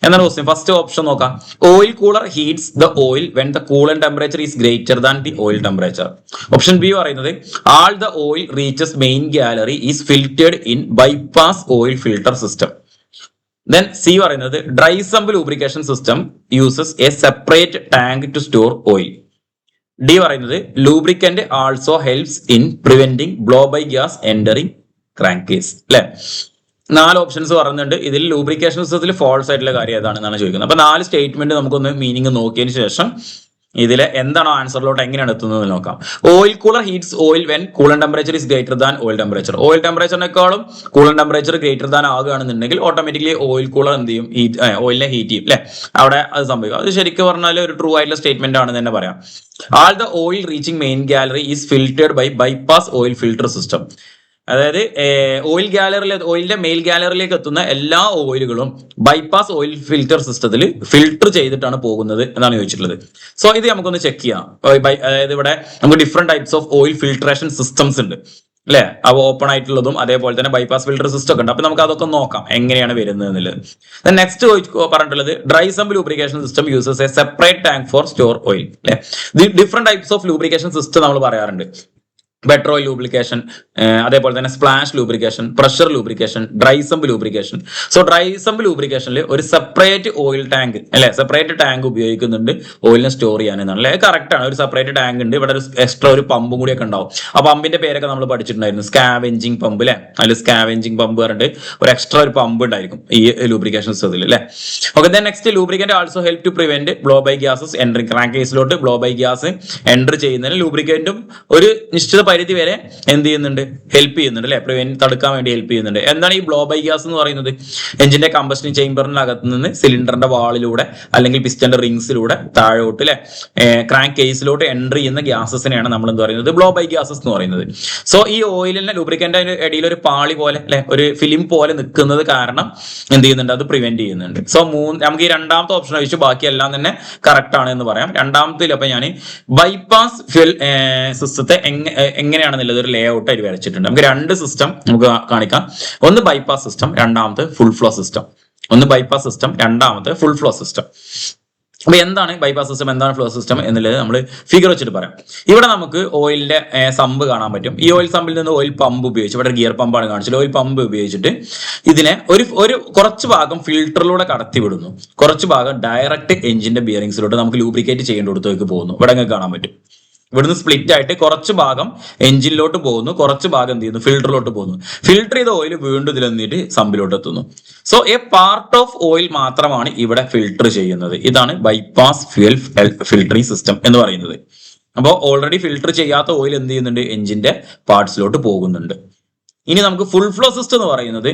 എന്താണ് ക്വസ്റ്റ്യൻ? ഫസ്റ്റ് ഓപ്ഷൻ നോക്കാം. Oil cooler heats the oil when the coolant temperature is greater than the oil temperature. Option B പറയുന്നത് all the oil reaches main gallery is filtered in bypass oil filter system. Then C പറയുന്നത് dry sump lubrication system uses a separate tank to store oil. D പറയുന്നത് lubricant also helps in preventing blow by gas entering crankcase. അല്ലെ, 4 options പറയുന്നുണ്ട്. ഇതിൽ lubrication സിസ്റ്റത്തിൽ false ആയിട്ടുള്ള കാര്യം ഏതാണെന്നാണ് ചോദിക്കുന്നത്. അപ്പൊ 4 സ്റ്റേറ്റ്മെന്റ് നമുക്കൊന്ന് മീനിങ് നോക്കിയതിന് ശേഷം ഇതിലെ എന്താണോ ആൻസറിലോട്ട് എങ്ങനെയാണ് എത്തുന്നത് നോക്കാം. Oil cooler heats oil when coolant temperature is greater than oil temperature. Oil ടെമ്പറേച്ചറിനേക്കാളും കൂളന്റ് ടെമ്പറേച്ചർ ഗ്രേറ്റർ ദാൻ ആകുകയാണെന്നുണ്ടെങ്കിൽ ഓട്ടോമാറ്റിക്കലി ഓയിൽ കൂളർ എന്ത് ചെയ്യും, ഓയിലിനെ ഹീറ്റ് ചെയ്യും അല്ലെ. അവിടെ അത് സംഭവിക്കും. അത് ശരിക്കും പറഞ്ഞാൽ ഒരു ട്രൂ ആയിട്ടുള്ള സ്റ്റേറ്റ്മെന്റ് ആണെന്ന് തന്നെ പറയാം. All the oil reaching main gallery is filtered by bypass oil filter system. അതായത് ഓയിലിന്റെ മെയിൽ ഗാലറിയിലേക്ക് എത്തുന്ന എല്ലാ ഓയിലുകളും ബൈപാസ് ഓയിൽ ഫിൽറ്റർ സിസ്റ്റത്തിൽ ഫിൽട്ടർ ചെയ്തിട്ടാണ് പോകുന്നത് എന്നാണ് ചോദിച്ചിട്ടുള്ളത്. സോ ഇത് നമുക്കൊന്ന് ചെക്ക് ചെയ്യാം. അതായത് ഇവിടെ നമുക്ക് different types of oil filtration systems ഉണ്ട് അല്ലെ. അവ ഓപ്പൺ ആയിട്ടുള്ളതും അതേപോലെ തന്നെ ബൈപാസ് ഫിൽട്ടർ സിസ്റ്റം ഒക്കെ ഉണ്ട്. അപ്പൊ നമുക്ക് അതൊക്കെ നോക്കാം എങ്ങനെയാണ് വരുന്നത് എന്നുള്ളത്. നെക്സ്റ്റ് പറഞ്ഞിട്ടുള്ളത് dry sump lubrication system uses a separate tank for store oil അല്ലെ. Different types of lubrication system നമ്മൾ പറയാറുണ്ട്. പെട്രോൾ ലൂബ്രിക്കേഷൻ, അതേപോലെ തന്നെ splash lubrication, pressure lubrication, dry sump lubrication. So dry sump ലൂബ്രിക്കേഷനിൽ ഒരു സെപ്പറേറ്റ് ഓയിൽ ടാങ്ക് അല്ലെ, separate tank ഉപയോഗിക്കുന്നുണ്ട് ഓയിലിനെ സ്റ്റോർ ചെയ്യാൻ എന്നാണ് അല്ലെ. കറക്റ്റ് ആണ്, ഒരു സെപ്പറേറ്റ് ടാങ്ക് ഉണ്ട്. ഇവിടെ ഒരു എക്സ്ട്രാ ഒരു പമ്പും കൂടിയൊക്കെ ഉണ്ടാവും. ആ പമ്പിന്റെ പേരൊക്കെ നമ്മൾ പഠിച്ചിട്ടുണ്ടായിരുന്നു, സ്കാവെഞ്ചിങ് പമ്പ് അല്ലെ. അതിൽ സ്കാവെഞ്ചിങ് പമ്പ് പറഞ്ഞിട്ട് ഒരു എക്സ്ട്രാ ഒരു പമ്പ് ഉണ്ടായിരിക്കും ഈ ലൂബ്രിക്കേഷൻ സിസ്റ്റത്തിൽ അല്ലെ. Okay, then next lubricant also help to prevent blow by gases entering. Crank കേസിലോട്ട് ബ്ലോ ബൈ ഗ്യാസ് എൻട്രി ചെയ്യുന്നതിന് ലൂബ്രിക്കന്റും ഒരു നിശ്ചിത പരിധി വരെ എന്ത് ചെയ്യുന്നുണ്ട്, ഹെൽപ്പ് ചെയ്യുന്നുണ്ട് അല്ലെ, പ്രിവെന്റ് തടുക്കാൻ വേണ്ടി ഹെൽപ്പ് ചെയ്യുന്നുണ്ട്. എന്താണ് ഈ ബ്ലോ ബൈ ഗ്യാസ് എന്ന് പറയുന്നത്? എഞ്ചിന്റെ കമ്പഷൻ ചേംബറിനകത്ത് നിന്ന് സിലിണ്ടറിന്റെ വാളിലൂടെ അല്ലെങ്കിൽ പിസ്റ്റന്റെ റിങ്സിലൂടെ താഴോട്ട് അല്ലെ ക്രാങ്ക് കേസിലോട്ട് എൻട്രി ചെയ്യുന്ന ഗ്യാസസിനെയാണ് നമ്മൾ എന്ത് പറയുന്നത്, ബ്ലോ ബൈ ഗ്യാസസ് എന്ന് പറയുന്നത്. സോ ഈ ഓയിലിന്റെ ലൂബ്രിക്കന്റ് ഇടയിൽ ഒരു പാളി പോലെ അല്ലെ, ഒരു ഫിലിം പോലെ നിൽക്കുന്നത് കാരണം എന്ത് ചെയ്യുന്നുണ്ട്, അത് പ്രിവെന്റ് ചെയ്യുന്നുണ്ട്. സോ നമുക്ക് ഈ രണ്ടാമത്തെ ഓപ്ഷൻ ഒഴിച്ച് ബാക്കിയെല്ലാം തന്നെ കറക്റ്റ് ആണ് എന്ന് പറയാം. രണ്ടാമത്തിൽ അപ്പൊ ഞാൻ ബൈപാസ് ഫ്യൂൽ സിസ്റ്റത്തെ എങ്ങനെയാണെന്നുള്ളത് ഒരു ലേ ഔട്ട് ആയിട്ട് വരച്ചിട്ടുണ്ട്. നമുക്ക് 2 സിസ്റ്റം നമുക്ക് കാണിക്കാം. ഒന്ന് ബൈപാസ് സിസ്റ്റം, രണ്ടാമത്തെ ഫുൾ ഫ്ലോ സിസ്റ്റം. ഒന്ന് ബൈപാസ് സിസ്റ്റം, രണ്ടാമത്തെ ഫുൾ ഫ്ലോ സിസ്റ്റം. അപ്പൊ എന്താണ് ബൈപാസ് സിസ്റ്റം, എന്താണ് ഫ്ലോ സിസ്റ്റം എന്നുള്ളത് നമ്മൾ ഫിഗർ വെച്ചിട്ട് പറയാം. ഇവിടെ നമുക്ക് ഓയിലിന്റെ സമ്പ് കാണാൻ പറ്റും. ഈ ഓയിൽ സമ്പിൽ നിന്ന് ഓയിൽ പമ്പ് ഉപയോഗിച്ച്, ഇവിടെ ഗിയർ പമ്പാണ് കാണിച്ചത്, ഓയിൽ പമ്പ് ഉപയോഗിച്ചിട്ട് ഇതിനെ ഒരു കുറച്ച് ഭാഗം ഫിൽറ്ററിലൂടെ കടത്തി വിടുന്നു, കുറച്ച് ഭാഗം ഡയറക്റ്റ് എഞ്ചിന്റെ ബിയറിംഗ്സിലോട്ട് നമുക്ക് ലൂബ്രിക്കേറ്റ് ചെയ്യേണ്ടിടത്തേക്ക് പോകുന്നു. ഇവിടെ നിങ്ങൾക്ക് കാണാൻ പറ്റും. ഇവിടുന്ന് സ്പ്ലിറ്റ് ആയിട്ട് കുറച്ച് ഭാഗം എഞ്ചിനിലോട്ട് പോകുന്നു, കുറച്ച് ഭാഗം എന്ത് ചെയ്യുന്നു, ഫിൽറ്ററിലോട്ട് പോകുന്നു. ഫിൽറ്റർ ചെയ്ത ഓയിൽ വീണ്ടും ഇതിൽ നിന്നിട്ട് സമ്പിലോട്ട് എത്തുന്നു. So A part of oil മാത്രമാണ് ഇവിടെ ഫിൽട്ടർ ചെയ്യുന്നത്. ഇതാണ് ബൈപാസ് ഫ്യൂൽ ഫിൽട്ടറിംഗ് സിസ്റ്റം എന്ന് പറയുന്നത്. അപ്പോൾ ഓൾറെഡി ഫിൽട്ടർ ചെയ്യാത്ത ഓയിൽ എന്ത് ചെയ്യുന്നുണ്ട്, എഞ്ചിന്റെ പാർട്സിലോട്ട് പോകുന്നുണ്ട്. ഇനി നമുക്ക് ഫുൾ ഫ്ലോ സിസ്റ്റം എന്ന് പറയുന്നത്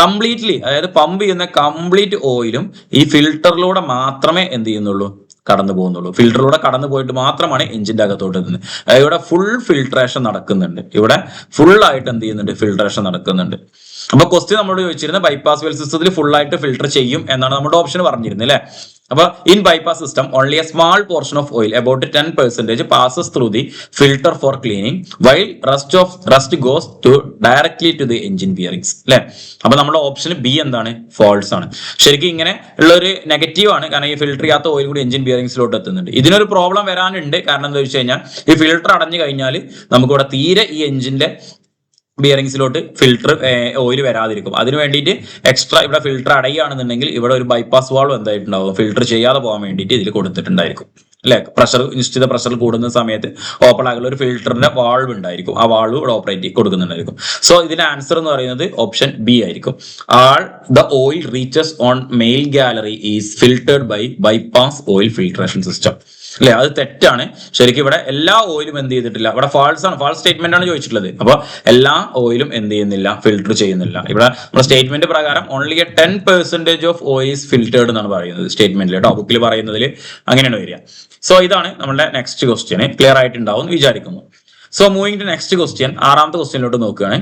കംപ്ലീറ്റ്ലി, അതായത് പമ്പ് ചെയ്യുന്ന കംപ്ലീറ്റ് ഓയിലും ഈ ഫിൽട്ടറിലൂടെ മാത്രമേ എന്ത് ചെയ്യുന്നുള്ളൂ, കടന്നു പോകുന്നുള്ളൂ. ഫിൽറ്ററിലൂടെ കടന്നു പോയിട്ട് മാത്രമാണ് എഞ്ചിന്റെ അകത്തോട്ട് എത്തുന്നത്. ഇവിടെ ഫുൾ ഫിൽട്രേഷൻ നടക്കുന്നുണ്ട്. ഇവിടെ ഫുൾ ആയിട്ട് എന്ത് ചെയ്യുന്നുണ്ട്? ഫിൽട്രേഷൻ നടക്കുന്നുണ്ട്. അപ്പൊ ക്വസ്റ്റ്യൻ നമ്മളോട് ചോദിച്ചിരുന്നത് ബൈപ്പാസ് വെൽ സിസ്റ്റത്തിൽ ഫുൾ ആയിട്ട് ഫിൽട്ടർ ചെയ്യും എന്നാണ് നമ്മുടെ ഓപ്ഷൻ പറഞ്ഞിരുന്നത് അല്ലെ. അപ്പൊ in bypass system only A small portion of oil about 10% passes through the filter for cleaning while rest goes to directly to the engine bearings അല്ലെ. അപ്പൊ നമ്മുടെ ഓപ്ഷൻ ബി എന്താണ്? ഫോൾസ് ആണ്. ശരിക്കും ഇങ്ങനെ ഉള്ള ഒരു നെഗറ്റീവ് ആണ്. കാരണം ഈ ഫിൽട്ടർ ചെയ്യാത്ത ഓയിൽ കൂടി എഞ്ചിൻ ബിയറിംഗ്സിലോട്ട് എത്തുന്നുണ്ട്. ഇതിനൊരു പ്രോബ്ലം വരാനുണ്ട്. കാരണം എന്താ വെച്ച് കഴിഞ്ഞാൽ ഈ ഫിൽട്ടർ അടഞ്ഞു കഴിഞ്ഞാൽ നമുക്കിവിടെ തീരെ ഈ എഞ്ചിന്റെ ബിയറിംഗ്സിലോട്ട് ഫിൽട്ടർ ഓയിൽ വരാതിരിക്കും. അതിന് വേണ്ടിയിട്ട് എക്സ്ട്രാ ഇവിടെ ഫിൽട്ടർ അടയുകയാണെന്നുണ്ടെങ്കിൽ ഇവിടെ ഒരു ബൈപ്പാസ് വാൾവ് എന്തായിട്ടുണ്ടാവും? ഫിൽട്ടർ ചെയ്യാതെ പോകാൻ വേണ്ടിയിട്ട് ഇതിൽ കൊടുത്തിട്ടുണ്ടായിരിക്കും അല്ലെ. പ്രഷർ നിശ്ചിത പ്രഷർ കൂടുന്ന സമയത്ത് ഓപ്പൺ ആകുന്ന ഒരു ഫിൽറ്ററിന്റെ വാൾവ് ഉണ്ടായിരിക്കും. ആ വാൾവ് ഇവിടെ ഓപ്പറേറ്റ് കൊടുക്കുന്നുണ്ടായിരിക്കും. സോ ഇതിന്റെ ആൻസർ എന്ന് പറയുന്നത് ഓപ്ഷൻ ബി ആയിരിക്കും. All the oil reaches on main gallery is filtered by bypass oil filtration system അല്ലെ. അത് തെറ്റാണ്. ശരിക്കും ഇവിടെ എല്ലാ ഓയിലും എന്ത് ചെയ്തിട്ടില്ല, ഇവിടെ ഫാൾസ് ആണ്, ഫാൾസ് സ്റ്റേറ്റ്മെന്റ് ആണ് ചോദിച്ചിട്ടുള്ളത്. അപ്പൊ എല്ലാ ഓയിലും എന്ത് ചെയ്യുന്നില്ല? ഫിൽട്ടർ ചെയ്യുന്നില്ല. ഇവിടെ നമ്മുടെ സ്റ്റേറ്റ്മെന്റ് പ്രകാരം only 10% of oil is filtered എന്നാണ് പറയുന്നത് സ്റ്റേറ്റ്മെന്റിൽ കേട്ടോ. ബുക്കിൽ പറയുന്നതിൽ അങ്ങനെയാണ് വരിക. സോ ഇതാണ് നമ്മുടെ നെക്സ്റ്റ് ക്വസ്റ്റ്യൻ. ക്ലിയർ ആയിട്ടുണ്ടാവും എന്ന് വിചാരിക്കുന്നു. So moving to next question, ആറാമത്തെ ക്വസ്റ്റ്യനിലോട്ട് നോക്കുകയാണ്.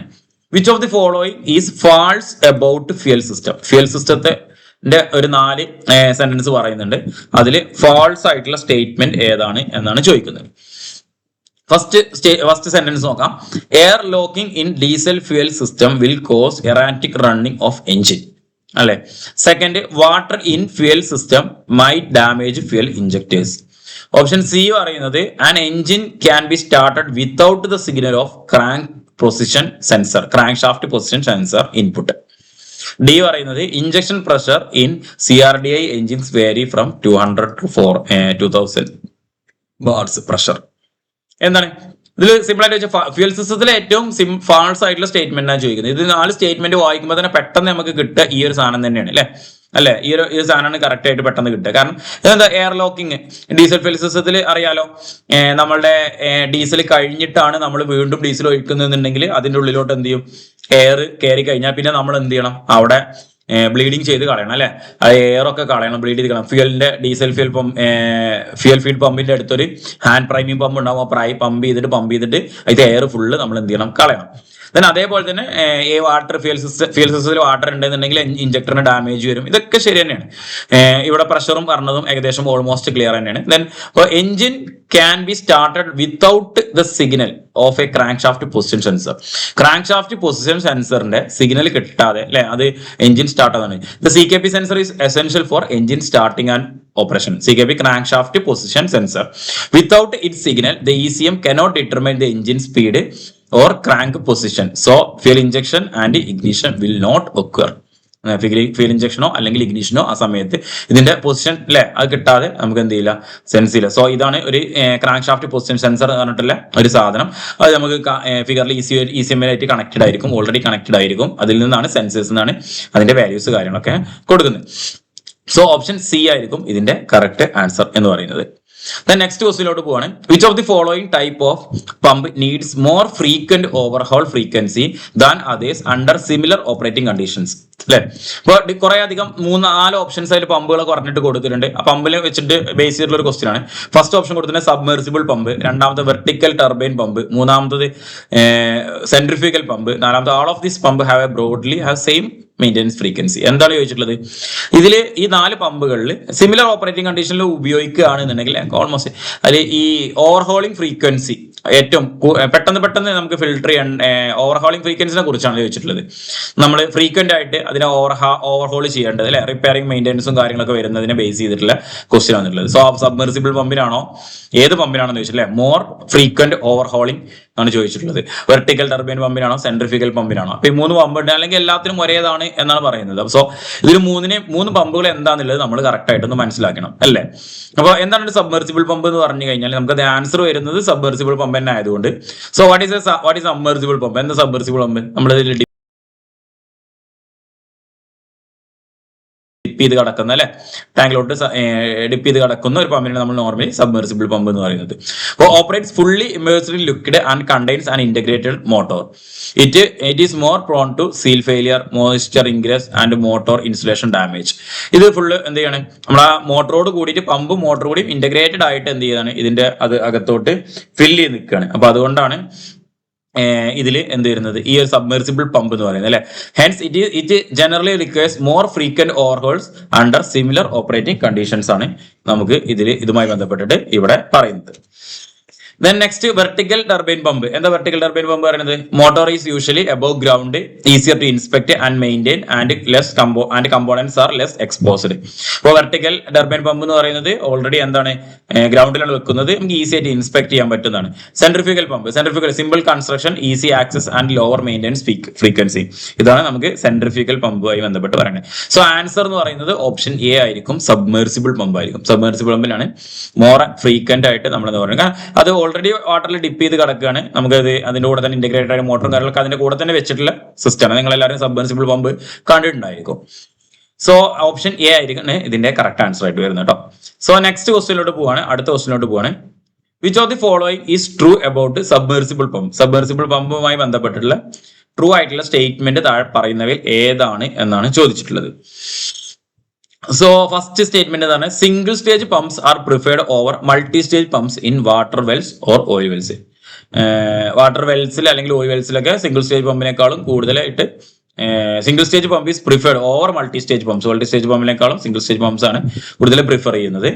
Which of the following is false about fuel system? Fuel സിസ്റ്റത്തെ ഒരു 4 സെന്റൻസ് പറയുന്നുണ്ട്. അതിൽ ഫാൾസ് ആയിട്ടുള്ള സ്റ്റേറ്റ്മെന്റ് ഏതാണ് എന്നാണ് ചോദിക്കുന്നത്. ഫസ്റ്റ് സെന്റൻസ് നോക്കാം. Air locking in diesel fuel system will cause erratic running of engine അല്ലെ. Second, water in fuel system might damage fuel injectors. Option C പറയുന്നത് an engine can be started without the signal of crank position sensor, crankshaft position sensor input. D പറയുന്നത് injection pressure in CRDI engines vary from 200 to 2000 bars pressure. എന്താണ് ഇതിൽ simple ആയിട്ട് വെച്ചാൽ fuel സിസ്റ്റത്തിലെ ഏറ്റവും false ആയിട്ടുള്ള statement ആണ് ചോദിക്കുന്നത്. ഇത് 4 സ്റ്റേറ്റ്മെന്റ് വായിക്കുമ്പോൾ തന്നെ പെട്ടെന്ന് നമുക്ക് കിട്ടുക ഈ ഒരു സാധനം തന്നെയാണ് അല്ലെ. ഈ ഒരു സാധനമാണ് കറക്റ്റ് ആയിട്ട് പെട്ടെന്ന് കിട്ടുക. കാരണം ഇതെന്താ? എയർ ലോക്കിംഗ് ഡീസൽ ഫ്യൂൽ സിസ്റ്റത്തിൽ അറിയാലോ, നമ്മളുടെ ഡീസൽ കഴിഞ്ഞിട്ടാണ് നമ്മൾ വീണ്ടും ഡീസൽ ഒഴിക്കുന്നുണ്ടെങ്കിൽ അതിന്റെ ഉള്ളിലോട്ട് എന്ത് ചെയ്യും? എയർ കയറി കഴിഞ്ഞാൽ പിന്നെ നമ്മൾ എന്ത് ചെയ്യണം? അവിടെ ബ്ലീഡിങ് ചെയ്ത് കളയണം അല്ലെ. അത് എയർ ഒക്കെ കളയണം, ബ്ലീഡ് ചെയ്ത് കളയണം. ഫ്യൂൽ ഫീൽഡ് പമ്പിന്റെ അടുത്തൊരു ഹാൻഡ് പ്രൈമിംഗ് പമ്പ് ഉണ്ടാവും. ആ പമ്പ് ചെയ്തിട്ട് അതിന്റെ എയർ ഫുള്ള് നമ്മൾ എന്ത് ചെയ്യണം? കളയണം. ദെൻ അതേപോലെ തന്നെ ഈ വാട്ടർ ഫ്യൂൽ സിസ്റ്റത്തിൽ വാട്ടർ ഉണ്ടെന്നുണ്ടെങ്കിൽ ഇഞ്ചക്ടറിന് ഡാമേജ് വരും. ഇതൊക്കെ ശരി തന്നെയാണ്. ഇവിടെ പ്രഷറും പറഞ്ഞതും ഏകദേശം ഓൾമോസ്റ്റ് ക്ലിയർ തന്നെയാണ്. Then engine can be started without the signal of A crank shaft position sensor. Crankshaft position സെൻസറിന്റെ സിഗ്നൽ കിട്ടാതെ അല്ലെ അത് എഞ്ചിൻ സ്റ്റാർട്ട് ആവുന്നതാണ്. The CKP sensor is essential for engine starting and operation. CKP crank shaft position sensor. Without its signal, the ECM cannot determine the engine speed or crank position. So, fuel injection and ignition will not occur. Fuel ഇഞ്ചക്ഷനോ അല്ലെങ്കിൽ ഇഗ്നിഷനോ ആ സമയത്ത് ഇതിന്റെ position അല്ലെ അത് കിട്ടാതെ നമുക്ക് എന്ത് ചെയ്യില്ല? സെൻസ് ചെയ്യില്ല. സോ ഇതാണ് ഒരു ക്രാങ്ക് ഷാഫ്റ്റ് പൊസിഷൻ സെൻസർ എന്ന് പറഞ്ഞിട്ടുള്ള ഒരു സാധനം. അത് നമുക്ക് ഫിഗറിൽ ECM ആയിട്ട് കണക്റ്റഡ് ആയിരിക്കും, ഓൾറെഡി കണക്റ്റഡ് ആയിരിക്കും. അതിൽ നിന്നാണ് സെൻസേഴ്സ് എന്നാണ് അതിന്റെ വാല്യൂസ് കാര്യങ്ങളൊക്കെ കൊടുക്കുന്നത്. സോ ഓപ്ഷൻ സി ആയിരിക്കും ഇതിന്റെ കറക്റ്റ് ആൻസർ എന്ന് പറയുന്നത്. നെക്സ്റ്റ് ക്വസ്റ്റിലോട്ട് പോവാണ്. Which of the following type of pump needs more frequent overhaul frequency than others under similar operating conditions അല്ലെ. അപ്പോൾ കുറെ അധികം 3-4 ഓപ്ഷൻസ് അതിൽ പമ്പുകൾ പറഞ്ഞിട്ട് കൊടുത്തിട്ടുണ്ട്. ആ പമ്പിൽ വെച്ചിട്ട് ബേസ് ചെയ്തിട്ടുള്ള ഒരു ക്വസ്റ്റ്യൻ ആണ്. ഫസ്റ്റ് ഓപ്ഷൻ കൊടുത്തിട്ടുണ്ട് സബ്മെർസിബിൾ പമ്പ്, രണ്ടാമത്തെ വെർട്ടിക്കൽ ടർബൈൻ പമ്പ്, മൂന്നാമത്തത് സെൻട്രിഫ്യൂഗൽ പമ്പ്, നാലാമത്തെ all of this pump have A broadly have same maintenance frequency. എന്താണ് ചോദിച്ചിട്ടുള്ളത്? ഇതിൽ ഈ 4 പമ്പുകളിൽ സിമിലർ ഓപ്പറേറ്റിംഗ് കണ്ടീഷനിൽ ഉപയോഗിക്കുകയാണെന്നുണ്ടെങ്കിൽ ഓൾമോസ്റ്റ് അതിൽ ഈ ഓവർഹോളിംഗ് ഫ്രീക്വൻസി ഏറ്റവും പെട്ടെന്ന് നമുക്ക് ഫിൽട്ടർ ചെയ്യാൻ ഓവർഹോളിംഗ് ഫ്രീക്വൻസിനെ കുറിച്ചാണ് ചോദിച്ചിട്ടുള്ളത്. നമ്മൾ ഫ്രീക്വന്റ് ആയിട്ട് അതിനെ ഓവർഹോൾ ചെയ്യേണ്ടത് അല്ലെ, റിപ്പയറിംഗ് മെയിൻ്റെനൻസും കാര്യങ്ങളൊക്കെ വരുന്നതിനെ ബേസ് ചെയ്തിട്ടുള്ള ക്വസ്റ്റ്യൻ ആണുള്ളത്. സോ സബ്മെർസിബിൾ പമ്പിനാണോ ഏത് പമ്പിനാണെന്ന് ചോദിച്ചില്ലേ? മോർ ഫ്രീക്വന്റ് ഓവർഹോളിംഗ് ആണ് ചോദിച്ചിട്ടുള്ളത്. വെർട്ടിക്കൽ ടർബൈൻ പമ്പിനാണോ സെൻട്രിഫ്യൂഗൽ പമ്പിനാണോ? അപ്പൊ ഈ 3 പമ്പുണ്ട് അല്ലെങ്കിൽ എല്ലാത്തിനും ഒരേതാണ് എന്നാണ് പറയുന്നത്. സോ ഇതിൽ 3 പമ്പുകൾ എന്താണെന്നുള്ളത് നമ്മൾ കറക്റ്റ് ആയിട്ടൊന്ന് മനസ്സിലാക്കണം അല്ലേ. അപ്പൊ എന്താണ് ഒരു സബ്മെർസിബിൾ പമ്പ് എന്ന് പറഞ്ഞു കഴിഞ്ഞാൽ നമുക്ക് ആൻസർ വരുന്നത് സബ്മെർസിബിൾ പമ്പ് തന്നെ ആയതുകൊണ്ട്. So what is submersible pump? എന്താ സബ്മെർസിബിൾ പമ്പ്? നമ്മൾ ഡിപ്പ് ചെയ്ത് കിടക്കുന്ന അല്ലെ, ടാങ്കിലോട്ട് ഡിപ്പ് ചെയ്ത് കിടക്കുന്ന ഒരു പമ്പിനാണ് നമ്മൾ നോർമലി സബ്മെർസിബിൾ പമ്പ് എന്ന് പറയുന്നത്. അപ്പോൾ operates fully immersed in liquid and contains an integrated motor. It is more prone to seal failure, moisture ingress and motor insulation damage. ഇത് ഫുള്ള് എന്ത് ചെയ്യാണ്, നമ്മുടെ മോട്ടറോട് കൂടിയിട്ട് പമ്പും മോട്ടറും കൂടി ഇന്റഗ്രേറ്റഡ് ആയിട്ട് എന്ത് ചെയ്യാണ്, ഇതിന്റെ അത് അകത്തോട്ട് ഫില്ല് ചെയ്ത് നിൽക്കുകയാണ്. അപ്പൊ അതുകൊണ്ടാണ് ഇതിൽ എന്ത് വരുന്നത്, ഈ ഒരു സബ്മെർസിബിൾ പമ്പ് എന്ന് പറയുന്നത് അല്ലെ. Hence it generally requires more frequent overhauls under similar operating conditions ആണ് നമുക്ക് ഇതുമായി ബന്ധപ്പെട്ടിട്ട് ഇവിടെ പറയുന്നത്. Then next, vertical turbine pump. എന്താ vertical turbine pump പറയുന്നത്? Motor is usually above ground, easier to inspect and maintain, and components are less exposed. അപ്പോൾ vertical turbine pump എന്ന് പറയുന്നത് ഓൾറെഡി എന്താണ്, ഗ്രൗണ്ടിലാണ് വെക്കുന്നത്, നമുക്ക് ഈസി ആയിട്ട് ഇൻസ്പെക്ട് ചെയ്യാൻ പറ്റുന്നതാണ്. Centrifugal pump, simple construction, easy access and lower maintenance frequency. ഇതാണ് നമുക്ക് സെൻട്രിഫ്യൂഗൽ പമ്പുമായി ബന്ധപ്പെട്ട് പറയുന്നത്. സോ ആൻസർ എന്ന് പറയുന്നത് ഓപ്ഷൻ എ ആയിരിക്കും, സബ്മെർസിബിൾ പമ്പ് ആയിരിക്കും. സബ്മെർസിബിൾ പമ്പിലാണ് മോർ ഫ്രീക്വന്റ് ആയിട്ട് നമ്മൾ എന്ന് പറയുന്നത്. അത് ഓൾറെഡി വാട്ടറിൽ ഡിപ്പ് ചെയ്ത് കിടക്കുകയാണ്, നമുക്കത് അതിന്റെ കൂടെ തന്നെ ഇന്റഗ്രേറ്റഡ് ആയ മോട്ടറും കാര്യങ്ങളൊക്കെ അതിന്റെ കൂടെ തന്നെ വെച്ചിട്ടുള്ള സിസ്റ്റമാണ്. നിങ്ങൾ എല്ലാവരും സബ്മെർസിബിൾ പമ്പ് കണ്ടിട്ടുണ്ടായിരിക്കും. സോ ഓപ്ഷൻ എ ആയിരിക്കും ഇതിന്റെ കറക്റ്റ് ആൻസർ ആയിട്ട് വരുന്നത് കേട്ടോ. സോ നെക്സ്റ്റ് ക്വസ്റ്റ്യനിലോട്ട് പോവാണ്, അടുത്ത ക്വസ്റ്റ്യനിലോട്ട് പോവാണ്. Which of the following is true about submersible pump? Submersible പമ്പുമായി ബന്ധപ്പെട്ടിട്ടുള്ള ട്രൂ ആയിട്ടുള്ള സ്റ്റേറ്റ്മെന്റ് താഴെ പറയുന്നവയിൽ ഏതാണ് എന്നാണ് ചോദിച്ചിട്ടുള്ളത്. സോ ഫസ്റ്റ് സ്റ്റേറ്റ്മെന്റ് എന്താണ്? Single stage pumps are preferred over multi stage pumps in water wells or oil wells. Water വെൽസിൽ അല്ലെങ്കിൽ ഓയിൽ വെൽസിലൊക്കെ സിംഗിൾ സ്റ്റേജ് പമ്പിനേക്കാളും കൂടുതലായിട്ട് single stage pump is preferred over multi stage pumps. Multi stage പമ്പിനേക്കാളും single stage pumps ആണ് കൂടുതൽ prefer ചെയ്യുന്നത്.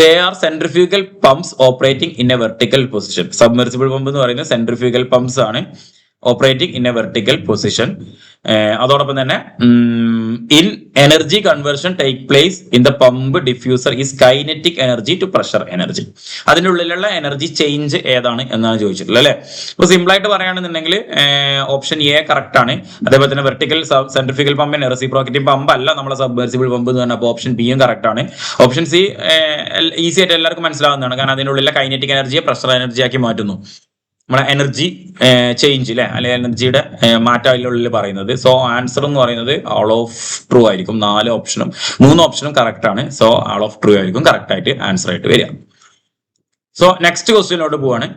They are centrifugal pumps operating in a vertical position. Submersible pump എന്ന് പറയുന്നത് സെൻട്രിഫ്യൂഗൽ പമ്പ്സ് ആണ് operating in a vertical position. അതോടൊപ്പം തന്നെ in energy conversion take place in the pump diffuser is kinetic energy to pressure energy. അതിൻ്റെ ഉള്ളിലുള്ള energy change ഏതാണ് എന്നാണ് ചോദിച്ചിട്ടുള്ളത് അല്ലെ. ഇപ്പൊ സിമ്പിൾ ആയിട്ട് പറയുകയാണെന്നുണ്ടെങ്കിൽ ഓപ്ഷൻ എ കറക്റ്റ് ആണ്. അതേപോലെ തന്നെ വെർട്ടിക്കൽ സെൻട്രിഫ്യൂഗൽ പമ്പിന് റെസിപ്രോക്കേറ്റിംഗ് പമ്പ് അല്ല നമ്മളെ സബ്മെർസിബിൾ പമ്പ് എന്ന് പറഞ്ഞാൽ, അപ്പോൾ ഓപ്ഷൻ ബിയും കറക്റ്റ് ആണ്. ഓപ്ഷൻ സി ഈസി ആയിട്ട് എല്ലാവർക്കും മനസ്സിലാവുന്നതാണ്, കാരണം അതിൻ്റെ ഉള്ളിലെ കൈനറ്റിക് എനർജിയെ പ്രഷർ എനർജി ആക്കി മാറ്റുന്നു. നമ്മുടെ എനർജി ചേഞ്ച് അല്ലെ, അല്ലെങ്കിൽ എനർജിയുടെ മാറ്റം അതിനുള്ളിൽ പറയുന്നത്. സോ ആൻസർ എന്ന് പറയുന്നത് ഓൾ ഓഫ് ട്രൂ ആയിരിക്കും. 3 ഓപ്ഷനും കറക്റ്റ് ആണ്. സോ ഓൾ ഓഫ് ട്രൂ ആയിരിക്കും കറക്റ്റ് ആയിട്ട് ആൻസർ ആയിട്ട് വരിക. സോ നെക്സ്റ്റ് ക്വസ്റ്റ്യനിലോട്ട് പോവാണ്.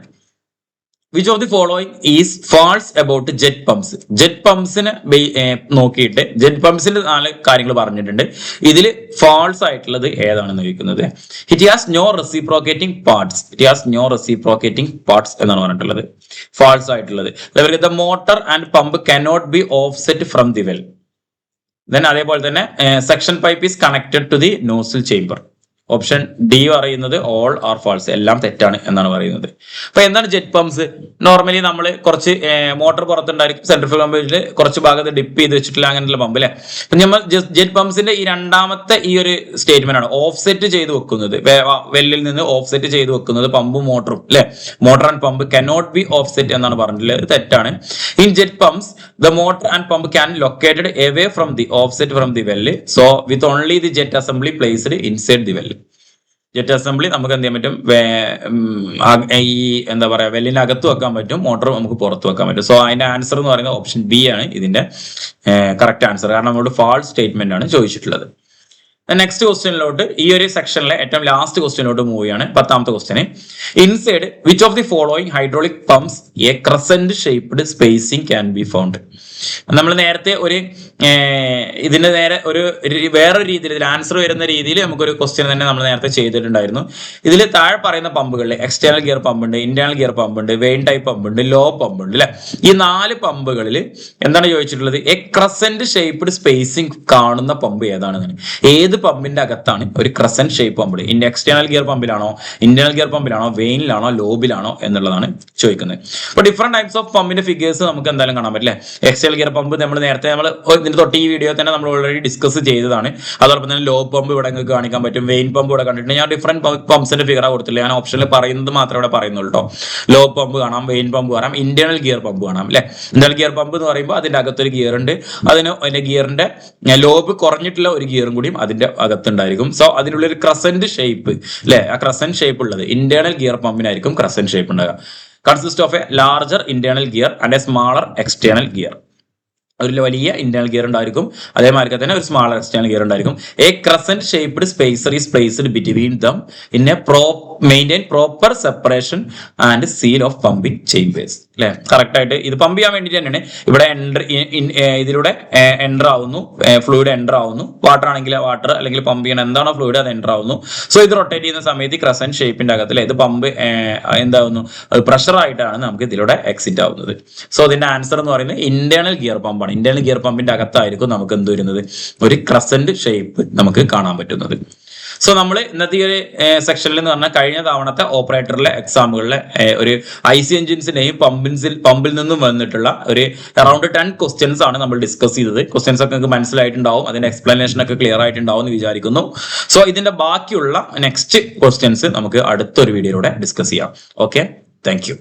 Which of the following is false about jet pumps? Jet പമ്പ്സിനെ നോക്കിയിട്ട് ജെറ്റ് പമ്പ്സിന്റെ 4 കാര്യങ്ങൾ പറഞ്ഞിട്ടുണ്ട്. ഇതിൽ ഫാൾസ് ആയിട്ടുള്ളത് ഏതാണെന്ന് ചോദിക്കുന്നത്. It has no reciprocating parts. എന്നാണ് പറഞ്ഞിട്ടുള്ളത്. ഫാൾസ് ആയിട്ടുള്ളത് the motor and pump cannot be offset from the well. Then അതേപോലെ തന്നെ section pipe is connected to the nozzle chamber. Option D പറയുന്നത് ഓൾ ആർ ഫാൾസ്, എല്ലാം തെറ്റാണ് എന്നാണ് പറയുന്നത്. അപ്പൊ എന്താണ് ജെറ്റ് പമ്പ്സ്? നോർമലി നമ്മൾ കുറച്ച് മോട്ടോർ പുറത്തുണ്ടായിരിക്കും, സെൻട്രിഫ്യൂഗൽ പമ്പിൽ കുറച്ച് ഭാഗത്ത് ഡിപ്പ് ചെയ്ത് വെച്ചിട്ടില്ല, അങ്ങനെയുള്ള പമ്പ് അല്ലെ. നമ്മൾ ജെറ്റ് പമ്പ്സിന്റെ ഈ രണ്ടാമത്തെ ഈ ഒരു സ്റ്റേറ്റ്മെന്റ് ആണ് ഓഫ്സെറ്റ് ചെയ്ത് വെക്കുന്നത്. വെല്ലിൽ നിന്ന് ഓഫ്സെറ്റ് ചെയ്ത് വെക്കുന്നത് പമ്പും മോട്ടറും അല്ലെ. Motor and pump cannot be offset എന്നാണ് പറഞ്ഞിട്ടുള്ളത്, തെറ്റാണ്. In jet pumps the motor and pump can located away from the offset from the well. So with only the jet assembly placed inside the well. Jet assembly നമുക്ക് എന്ത് ചെയ്യാൻ പറ്റും, ഈ എന്താ പറയാ വെല്ലിനകത്ത് വെക്കാൻ പറ്റും, മോട്ടോർ നമുക്ക് പുറത്ത് വെക്കാൻ പറ്റും. സോ അതിന്റെ ആൻസർ എന്ന് പറയുന്നത് ഓപ്ഷൻ ബി ആണ് ഇതിന്റെ കറക്റ്റ് ആൻസർ, കാരണം നമ്മളോട് ഫാൾസ് സ്റ്റേറ്റ്മെന്റ് ആണ് ചോദിച്ചിട്ടുള്ളത്. നെക്സ്റ്റ് ക്വസ്റ്റ്യനിലോട്ട്, ഈ ഒരു സെക്ഷനിലെ ഏറ്റവും ലാസ്റ്റ് ക്വസ്റ്റ്യനിലോട്ട് മൂവ് ചെയ്യാണ്. 10ാമത്തെ ക്വസ്റ്റ്യന്. Inside which of the following hydraulic pumps a crescent shaped spacing can be found? നമ്മൾ നേരത്തെ ഇതിന്റെ നേരെ വേറൊരു രീതിയിൽ ഇതിൽ ആൻസർ വരുന്ന രീതിയിൽ നമുക്കൊരു ക്വസ്റ്റ്യൻ തന്നെ നമ്മൾ നേരത്തെ ചെയ്തിട്ടുണ്ടായിരുന്നു. ഇതിൽ താഴെ പറയുന്ന പമ്പുകളിൽ എക്സ്റ്റേണൽ ഗിയർ പമ്പ് ഉണ്ട്, ഇന്റേണൽ ഗിയർ പമ്പ് ഉണ്ട്, വെയിൻ ടൈപ്പ് പമ്പ് ഉണ്ട്, ലോ പമ്പ് ഉണ്ട് അല്ലെ. ഈ 4 പമ്പുകളിൽ എന്താണ് ചോദിച്ചിട്ടുള്ളത്? എ ക്രസന്റ് ഷേപ്ഡ് സ്പേസിംഗ് കാണുന്ന പമ്പ് ഏതാണെന്നാണ്. ഏത് പമ്പിന്റെ അകത്താണ് ഒരു crescent shape pump? External gear പമ്പിലാണോ, ഇന്റേണൽ ഗിയർ പമ്പിലാണോ, വെയിനിലാണോ, ലോബിലാണോ എന്നുള്ളതാണ് ചോദിക്കുന്നത്. അപ്പൊ ഡിഫറെന്റ് ടൈപ്സ് ഓഫ് പമ്പിന്റെ ഫിഗേഴ്സ് നമുക്ക് എന്തായാലും കാണാൻ പറ്റില്ലേ. എക്സ്റ്റേണൽ ഗിയർ പമ്പ് നമ്മൾ നേരത്തെ ഇതിന് തൊട്ട് ഈ വീഡിയോ തന്നെ നമ്മൾ ഓൾറെഡി ഡിസ്കസ് ചെയ്തതാണ്. അതോടൊപ്പം തന്നെ ലോ പമ്പ് ഇവിടെ നിങ്ങൾക്ക് കാണിക്കാൻ പറ്റും, വെയിൻ പമ്പ് ഇവിടെ കണ്ടിട്ടുണ്ട്. ഞാൻ ഡിഫറെന്റ് പമ്പ്സിന്റെ ഫിഗർ കൊടുത്തില്ല, ഞാൻ ഓപ്ഷനിൽ പറയുന്നത് മാത്രമേ ഇവിടെ പറയുന്നുള്ളൂ കേട്ടോ. ലോ പമ്പ് കാണാം, വെയിൻ പമ്പ് കാണാം, ഇന്റേണൽ ഗിയർ പമ്പ് കാണാം അല്ലെ. ഇന്റേണൽ ഗിയർ പമ്പ് എന്ന് പറയുമ്പോൾ അതിന്റെ അകത്തൊരു ഗിയർ ഉണ്ട്, അതിന്റെ ഗിയറിന്റെ ലോബ് കുറഞ്ഞിട്ടുള്ള ഒരു ഗിയറും കൂടിയും അതിന്റെ അകത്തുണ്ടായിരിക്കും. സോ അതിനുള്ള ഒരു ക്രസന്റ് ഷേപ്പ് അല്ലെ, ആ ക്രസന്റ് ഷേപ്പ് ഉള്ളത് ഇന്റേണൽ ഗിയർ പമ്പിനായിരിക്കും ക്രസന്റ് ഷേപ്പ് ഉണ്ടാകുക. Consist of A larger internal gear and A smaller external gear. ഒരു വലിയ ഇന്റേണൽ ഗിയർ ഉണ്ടായിരിക്കും, അതേമാതിരി തന്നെ ഒരു സ്മാളർ എക്സ്റ്റേണൽ ഗിയർ ഉണ്ടായിരിക്കും. A crescent shaped spacer is placed between them in A maintain proper separation and seal of pumping chambers. അല്ലെ, correct ആയിട്ട് ഇത് പമ്പ് ചെയ്യാൻ വേണ്ടിയിട്ട് തന്നെയാണ് ഇവിടെ ഇതിലൂടെ എൻ്റർ ആവുന്നു, ഫ്ലൂയിഡ് എൻ്റർ ആവുന്നു. വാട്ടർ ആണെങ്കിൽ വാട്ടർ, അല്ലെങ്കിൽ പമ്പ് ചെയ്യണം എന്താണോ ഫ്ലൂയിഡ് അത് എൻ്റർ ആവുന്നു. സോ ഇത് റൊട്ടേറ്റ് ചെയ്യുന്ന സമയത്ത് ക്രസന്റ് ഷേപ്പിന്റെ അകത്തിൽ ഇത് പമ്പ് എന്താവുന്നു, പ്രഷർ ആയിട്ടാണ് നമുക്ക് ഇതിലൂടെ എക്സിറ്റ് ആവുന്നത്. സോ ഇതിന്റെ ആൻസർ എന്ന് പറയുന്നത് ഇന്റേണൽ ഗിയർ പമ്പാണ്. ഇന്റേണൽ ഗിയർ പമ്പിന്റെ അകത്തായിരിക്കും നമുക്ക് എന്ത് വരുന്നത്, ഒരു ക്രസന്റ് ഷേപ്പ് നമുക്ക് കാണാൻ പറ്റുന്നത്. സോ നമ്മൾ ഇന്നത്തെ ഈ ഒരു സെക്ഷനിൽ എന്ന് പറഞ്ഞാൽ കഴിഞ്ഞ തവണത്തെ ഓപ്പറേറ്ററിലെ എക്സാമുകളിലെ ഒരു IC എഞ്ചിൻസിന്റെയും പമ്പിൽ നിന്നും വന്നിട്ടുള്ള ഒരു അറൌണ്ട് 10 ക്വസ്റ്റ്യൻസ് ആണ് നമ്മൾ ഡിസ്കസ് ചെയ്തത്. ക്വസ്റ്റ്യൻസ് ഒക്കെ നിങ്ങൾക്ക് മനസ്സിലായിട്ടുണ്ടാവും, അതിന്റെ എക്സ്പ്ലനേഷൻ ഒക്കെ ക്ലിയർ ആയിട്ടുണ്ടാവും എന്ന് വിചാരിക്കുന്നു. സോ ഇതിന്റെ ബാക്കിയുള്ള നെക്സ്റ്റ് ക്വസ്റ്റ്യൻസ് നമുക്ക് അടുത്തൊരു വീഡിയോയിലൂടെ ഡിസ്കസ് ചെയ്യാം. Okay, thank you.